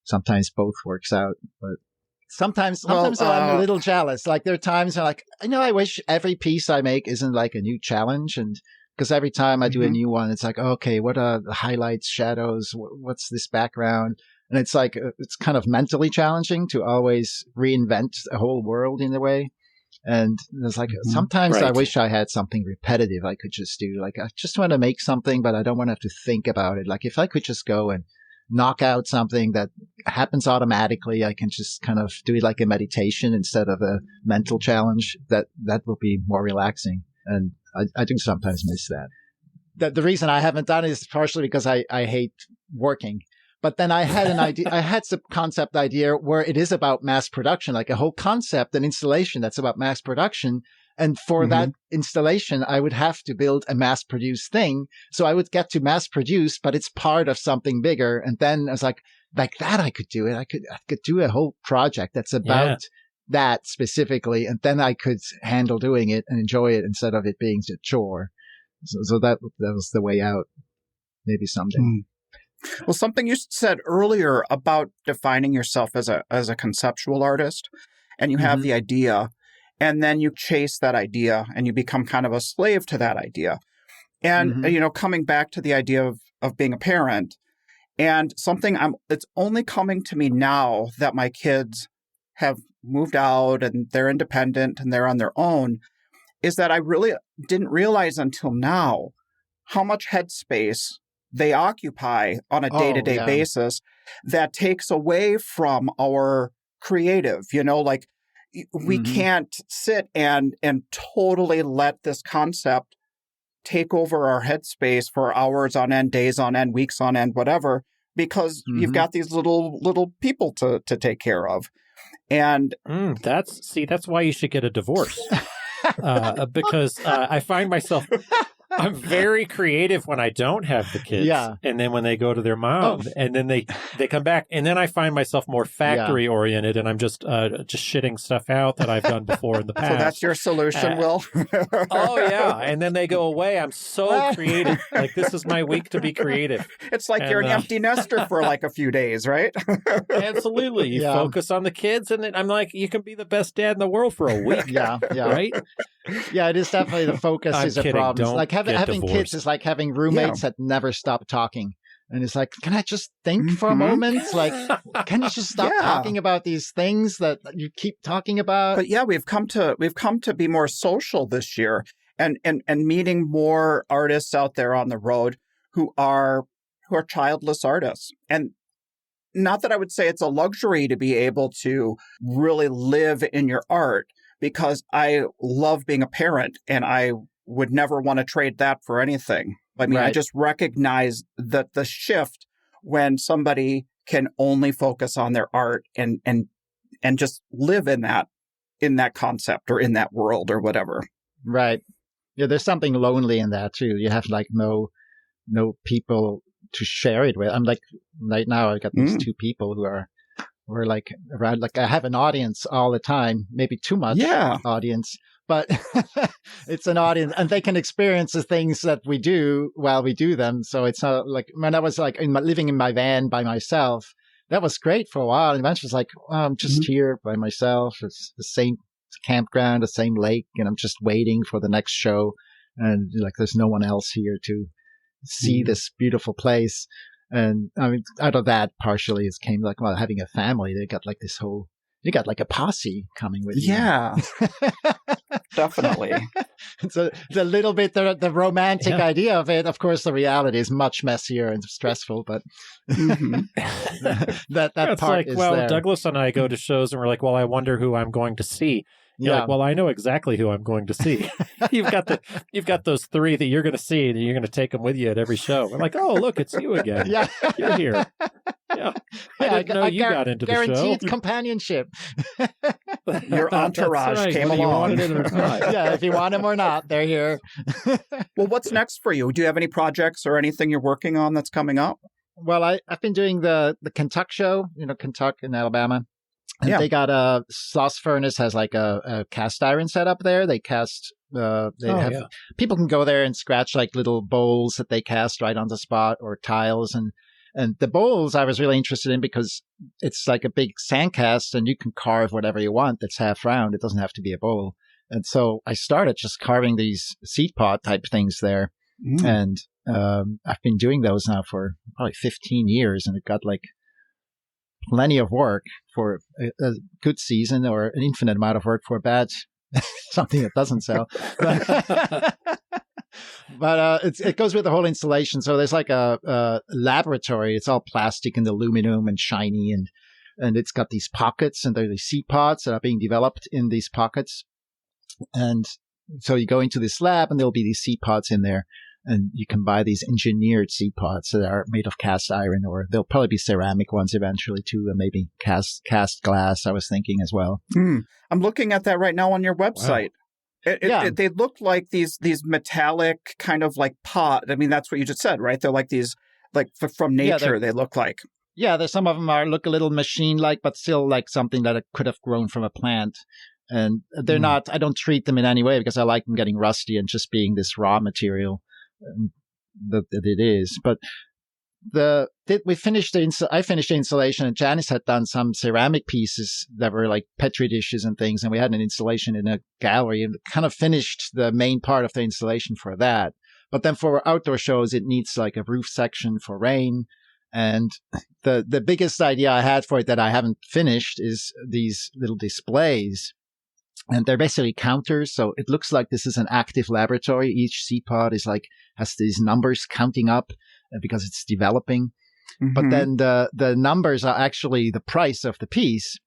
sometimes both works out. But sometimes I'm a little jealous. Like there are times I'm like, I wish every piece I make isn't like a new challenge. And because every time I do a new one, it's like, okay, what are the highlights, shadows? What's this background? And it's like, it's kind of mentally challenging to always reinvent a whole world in a way. And there's like, sometimes I wish I had something repetitive I could just do. Like, I just want to make something, but I don't want to have to think about it. Like, if I could just go and knock out something that happens automatically, I can just kind of do it like a meditation instead of a mental challenge. That will be more relaxing. And I do sometimes miss that. The reason I haven't done it is partially because I hate working. But then I had an idea, I had some concept idea where it is about mass production, like a whole concept, an installation that's about mass production. And for that installation, I would have to build a mass produced thing. So I would get to mass produce, but it's part of something bigger. And then I was like that, I could do it. I could do a whole project that's about that specifically. And then I could handle doing it and enjoy it instead of it being a chore. So that was the way out. Maybe someday. Well, something you said earlier about defining yourself as a conceptual artist, and you have the idea, and then you chase that idea, and you become kind of a slave to that idea. And coming back to the idea of being a parent, and something it's only coming to me now that my kids have moved out and they're independent and they're on their own, is that I really didn't realize until now how much headspace they occupy on a day-to-day basis that takes away from our creative, like we can't sit and totally let this concept take over our headspace for hours on end, days on end, weeks on end, whatever, because you've got these little people to take care of. And that's why you should get a divorce. Because I find myself, I'm very creative when I don't have the kids. Yeah. And then when they go to their mom and then they come back, and then I find myself more factory oriented, and I'm just shitting stuff out that I've done before in the past. So that's your solution, Will? Oh yeah. And then they go away. I'm so creative. Like, this is my week to be creative. It's like you're an empty nester for like a few days, right? Absolutely. You focus on the kids, and then I'm like, you can be the best dad in the world for a week. Yeah. Right? Yeah, it is definitely the focus is a problem. Like having kids is like having roommates that never stop talking. And it's like, can I just think for a moment? Like, can you just stop talking about these things that you keep talking about? But we've come to be more social this year and meeting more artists out there on the road who are childless artists. And not that I would say it's a luxury to be able to really live in your art, because I love being a parent and I would never want to trade that for anything. I mean, I just recognize that the shift when somebody can only focus on their art and just live in that concept or in that world or whatever. Right. Yeah, there's something lonely in that too. You have like no people to share it with. I'm like, right now I got these two people who are like around, like I have an audience all the time, maybe too much audience, but it's an audience and they can experience the things that we do while we do them. So it's not like, when I was like living in my van by myself, that was great for a while. And eventually it's like, I'm just here by myself. It's the same campground, the same lake, and I'm just waiting for the next show. And like, there's no one else here to see this beautiful place. And I mean, out of that, partially it came like, well, having a family, you got like a posse coming with you. Yeah, definitely. So the little bit, the romantic idea of it, of course, the reality is much messier and stressful, but that it's part like, is well, there. Douglas and I go to shows and we're like, well, I wonder who I'm going to see. You're like, well, I know exactly who I'm going to see. You've got those three that you're going to see, and you're going to take them with you at every show. I'm like, oh, look, it's you again. Yeah, you're here. Yeah. I didn't know you got into the show. Guaranteed companionship. Your entourage That's right, came whether you along. wanted it or not. Yeah, if you want them or not, they're here. Well, what's next for you? Do you have any projects or anything you're working on that's coming up? Well, I've been doing the Kentuck show, Kentuck in Alabama. And Yeah. they got a sauce furnace, has like a cast iron set up there. They cast, people can go there and scratch like little bowls that they cast right on the spot, or tiles. And the bowls I was really interested in because it's like a big sand cast and you can carve whatever you want that's half round. It doesn't have to be a bowl. And so I started just carving these seed pot type things there. And I've been doing those now for probably 15 years, and it got like plenty of work for a good season, or an infinite amount of work for a bad something that doesn't sell. But it goes with the whole installation. So there's like a laboratory. It's all plastic and aluminum and shiny, and it's got these pockets, and there are these seed pods that are being developed in these pockets. And so you go into this lab, and there'll be these seed pods in there. And you can buy these engineered seed pods that are made of cast iron, or they'll probably be ceramic ones eventually too, and maybe cast glass, I was thinking as well. I'm looking at that right now on your website. Wow. They look like these metallic kind of like pot. I mean, that's what you just said, right? They're like these, like from nature, they look like. Yeah, there's some of them look a little machine-like, but still like something that could have grown from a plant. And they're not, I don't treat them in any way because I like them getting rusty and just being this raw material that it is. But I finished the installation, and Janice had done some ceramic pieces that were like Petri dishes and things, and we had an installation in a gallery, and kind of finished the main part of the installation for that. But then for outdoor shows, it needs like a roof section for rain. And the biggest idea I had for it that I haven't finished is these little displays. And they're basically counters. So it looks like this is an active laboratory. Each seed pod has these numbers counting up because it's developing. But then the numbers are actually the price of the piece,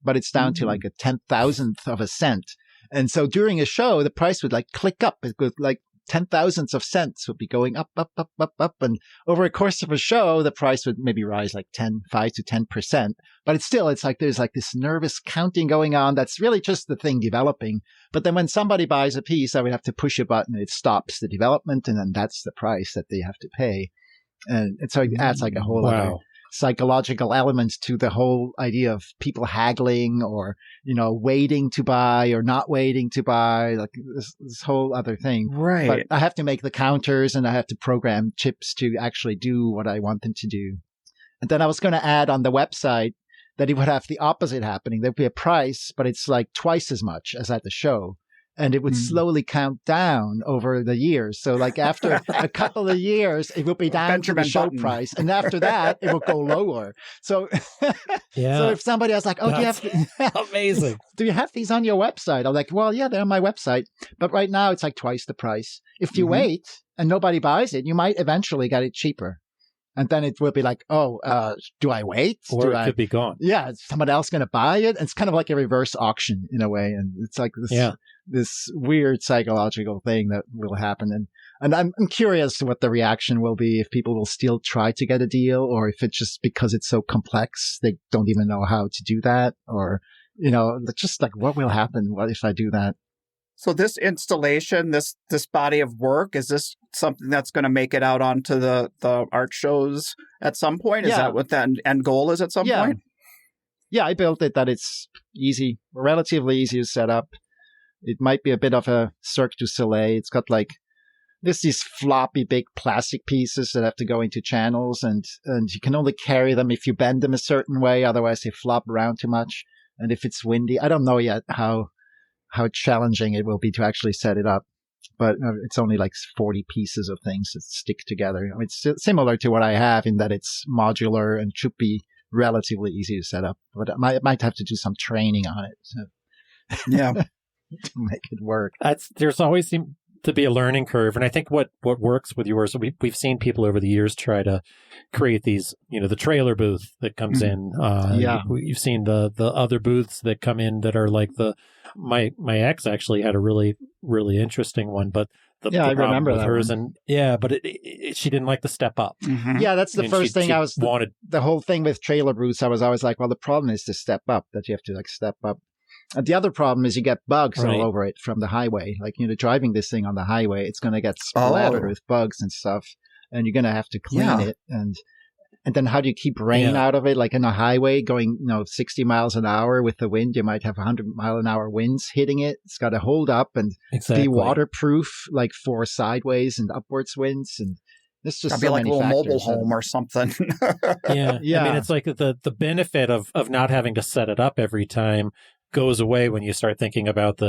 but it's down to like a 10,000th of a cent. And so during a show, the price would like click up. It would like 10,000ths of cents would be going up, up, up, up, up. And over a course of a show, the price would maybe rise like 5 to 10%. But it's like there's like this nervous counting going on. That's really just the thing developing. But then when somebody buys a piece, I would have to push a button. It stops the development. And then that's the price that they have to pay. And so it adds like a whole other psychological element to the whole idea of people haggling, or, waiting to buy or not waiting to buy, like this whole other thing. Right. But I have to make the counters, and I have to program chips to actually do what I want them to do. And then I was going to add on the website that it would have the opposite happening. There'd be a price, but it's like twice as much as at the show. And it would slowly count down over the years. So like after a couple of years, it would be down to the show price. And after that, it will go lower. So, so if somebody was like, do you have amazing. Do you have these on your website? I'm like, well, yeah, they're on my website. But right now it's like twice the price. If you wait and nobody buys it, you might eventually get it cheaper. And then it will be like, do I wait? Or it could be gone. Yeah, is someone else going to buy it? It's kind of like a reverse auction in a way. And it's like this weird psychological thing that will happen. And I'm curious what the reaction will be, if people will still try to get a deal, or if it's just because it's so complex, they don't even know how to do that, or, just like what will happen? What if I do that? So this installation, this body of work, is this something that's going to make it out onto the art shows at some point? Is that what the end goal is at some point? Yeah, I built it that it's easy, relatively easy to set up. It might be a bit of a Cirque du Soleil. It's got there's these floppy big plastic pieces that have to go into channels, and you can only carry them if you bend them a certain way. Otherwise they flop around too much. And if it's windy, I don't know yet how challenging it will be to actually set it up. But it's only like 40 pieces of things that stick together. It's similar to what I have in that it's modular and should be relatively easy to set up. But I might have to do some training on it. So. Yeah. To make it work. There's always seemed to be a learning curve. And I think what works with yours, we've seen people over the years try to create these, the trailer booth that comes in. You've seen the other booths that come in that are like my ex actually had a really, really interesting one. But Yeah, I problem remember with that hers. one. And yeah, but she didn't like the step up. Mhm. Yeah, that's the first thing I was wanted. the whole thing with trailer roots. I was always like, well, the problem is to step up, that you have to like step up. And the other problem is you get bugs Right. all over it from the highway. Like, driving this thing on the highway, it's going to get splattered Oh. with bugs and stuff, and you're going to have to clean Yeah. it. And then how do you keep rain out of it? Like in a highway going, 60 miles an hour with the wind, you might have 100-mile-an-hour winds hitting it. It's got to hold up and be waterproof, like for sideways and upwards winds. And it's just That'd be like a little mobile home or something. Yeah. Yeah. I mean, it's like the benefit of not having to set it up every time goes away when you start thinking about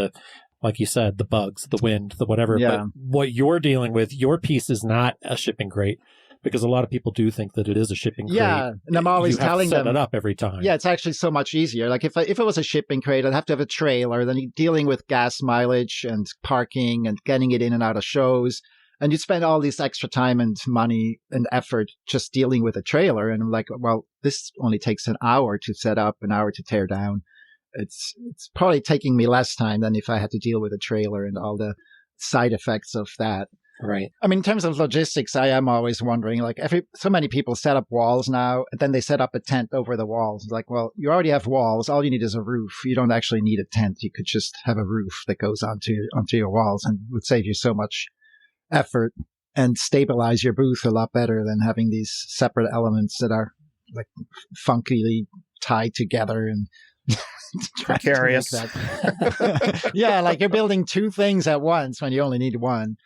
like you said, the bugs, the wind, the whatever. Yeah. But what you're dealing with, your piece is not a shipping crate. Because a lot of people do think that it is a shipping crate. Yeah, and I'm always you have telling to set them it up every time. Yeah, it's actually so much easier. Like if it was a shipping crate, I'd have to have a trailer. Then you're dealing with gas mileage and parking and getting it in and out of shows, and you'd spend all this extra time and money and effort just dealing with a trailer. And I'm like, well, this only takes an hour to set up, an hour to tear down. It's probably taking me less time than if I had to deal with a trailer and all the side effects of that. Right. I mean, in terms of logistics, I am always wondering, like, so many people set up walls now, and then they set up a tent over the walls. It's like, well, you already have walls. All you need is a roof. You don't actually need a tent. You could just have a roof that goes onto your walls, and would save you so much effort and stabilize your booth a lot better than having these separate elements that are like funkily tied together and Precarious. Yeah, like you're building two things at once when you only need one.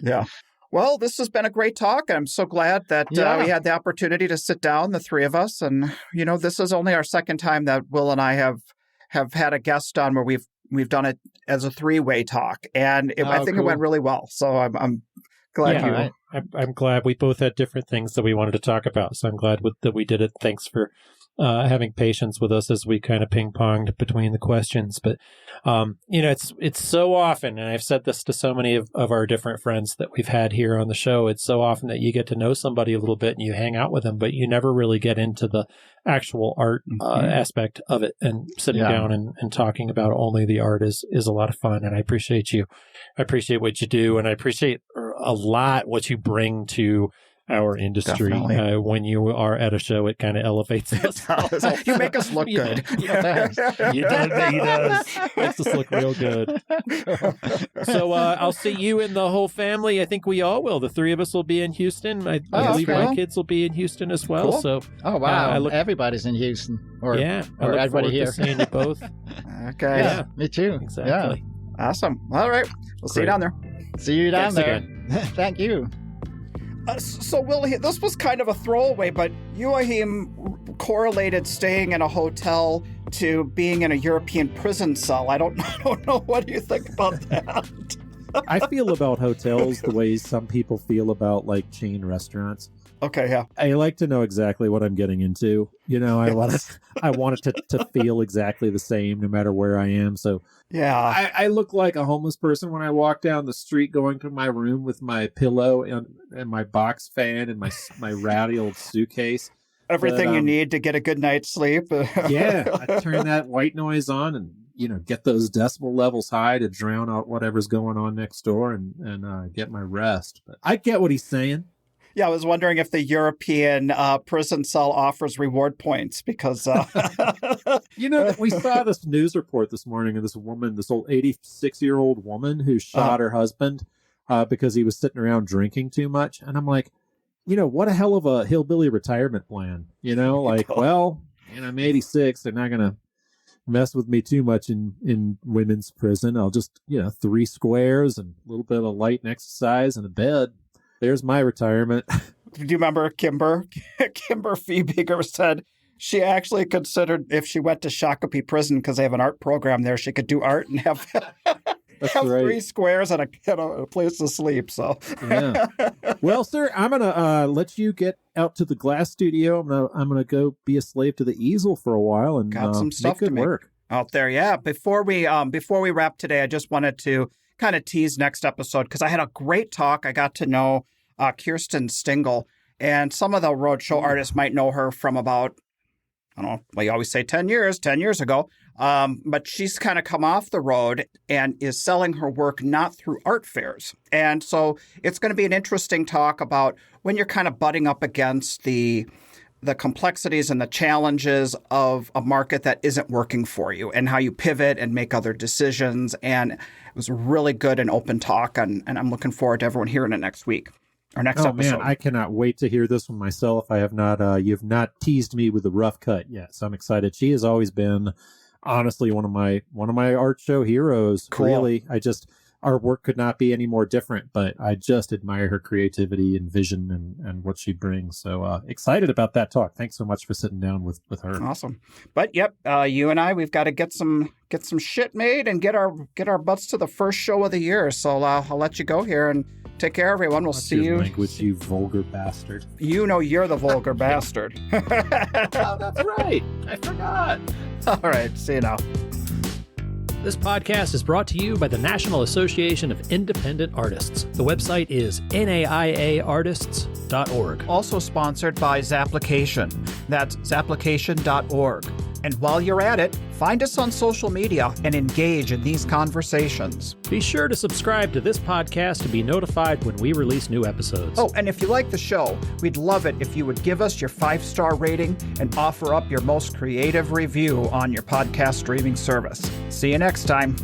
Yeah. Well, this has been a great talk. I'm so glad that we had the opportunity to sit down, the three of us. And, this is only our second time that Will and I have had a guest on where we've done it as a three-way talk. And I think it went really well. So I'm glad you... Right. I'm glad we both had different things that we wanted to talk about. So I'm glad that we did it. Thanks for having patience with us as we kind of ping-ponged between the questions. But, it's so often, and I've said this to so many of our different friends that we've had here on the show, it's so often that you get to know somebody a little bit and you hang out with them, but you never really get into the actual art aspect of it. And sitting down and talking about only the art is a lot of fun. And I appreciate you. I appreciate what you do. And I appreciate a lot what you bring to our industry. When you are at a show, it kind of elevates us. You make us look good. He does. Makes us look real good. So I'll see you and the whole family. I think we all will. The three of us will be in Houston. I believe my kids will be in Houston as well. Cool. So wow, everybody's in Houston. Or everybody here. To seeing you both. Okay. Yeah, me too. Exactly. Yeah. Awesome. All right. We'll see you down there. See you down there. Again. Thank you. So, Will, this was kind of a throwaway, but Joachim correlated staying in a hotel to being in a European prison cell. I don't know. What do you think about that? I feel about hotels the way some people feel about like chain restaurants. Okay, yeah. I like to know exactly what I'm getting into. I want it to feel exactly the same no matter where I am. So yeah, I look like a homeless person when I walk down the street going to my room with my pillow and my box fan and my ratty old suitcase. Everything you need to get a good night's sleep. Yeah, I turn that white noise on and get those decibel levels high to drown out whatever's going on next door and get my rest. But I get what he's saying. Yeah, I was wondering if the European prison cell offers reward points because... we saw this news report this morning of this old 86-year-old woman who shot her husband because he was sitting around drinking too much. And I'm like, what a hell of a hillbilly retirement plan. Well, I'm 86. They're not going to mess with me too much in women's prison. I'll just, 3 squares and a little bit of light and exercise and a bed. There's my retirement. Do you remember Kimber Fiebiger said she actually considered if she went to Shakopee prison because they have an art program there, she could do art and have 3 squares and a place to sleep. So yeah. Well, sir, I'm gonna let you get out to the glass studio. I'm gonna go be a slave to the easel for a while and got some stuff make good work out there. Yeah. Before we wrap today, I just wanted to kind of tease next episode because I had a great talk. I got to know Kirsten Stingel, and some of the roadshow artists might know her from about, I don't know, well, you always say 10 years ago. But she's kind of come off the road and is selling her work not through art fairs. And so it's going to be an interesting talk about when you're kind of butting up against the complexities and the challenges of a market that isn't working for you and how you pivot and make other decisions. And it was a really good and open talk. And I'm looking forward to everyone hearing it next week. Our next episode. Man, I cannot wait to hear this one myself. I have not, you've not teased me with a rough cut yet, so I'm excited. She has always been, honestly, one of my art show heroes. Cool. Really, our work could not be any more different, but I just admire her creativity and vision and what she brings. So excited about that talk. Thanks so much for sitting down with her. Awesome. But yep, you and I, we've got to get some shit made and get our butts to the first show of the year. So I'll let you go here and take care, everyone. We'll see you. Language, you vulgar bastard. You know you're the vulgar bastard. Oh, that's right. I forgot. All right. See you now. This podcast is brought to you by the National Association of Independent Artists. The website is naiaartists.org. Also sponsored by Zapplication. That's zapplication.org. And while you're at it, find us on social media and engage in these conversations. Be sure to subscribe to this podcast to be notified when we release new episodes. Oh, and if you like the show, we'd love it if you would give us your 5-star rating and offer up your most creative review on your podcast streaming service. See you next time.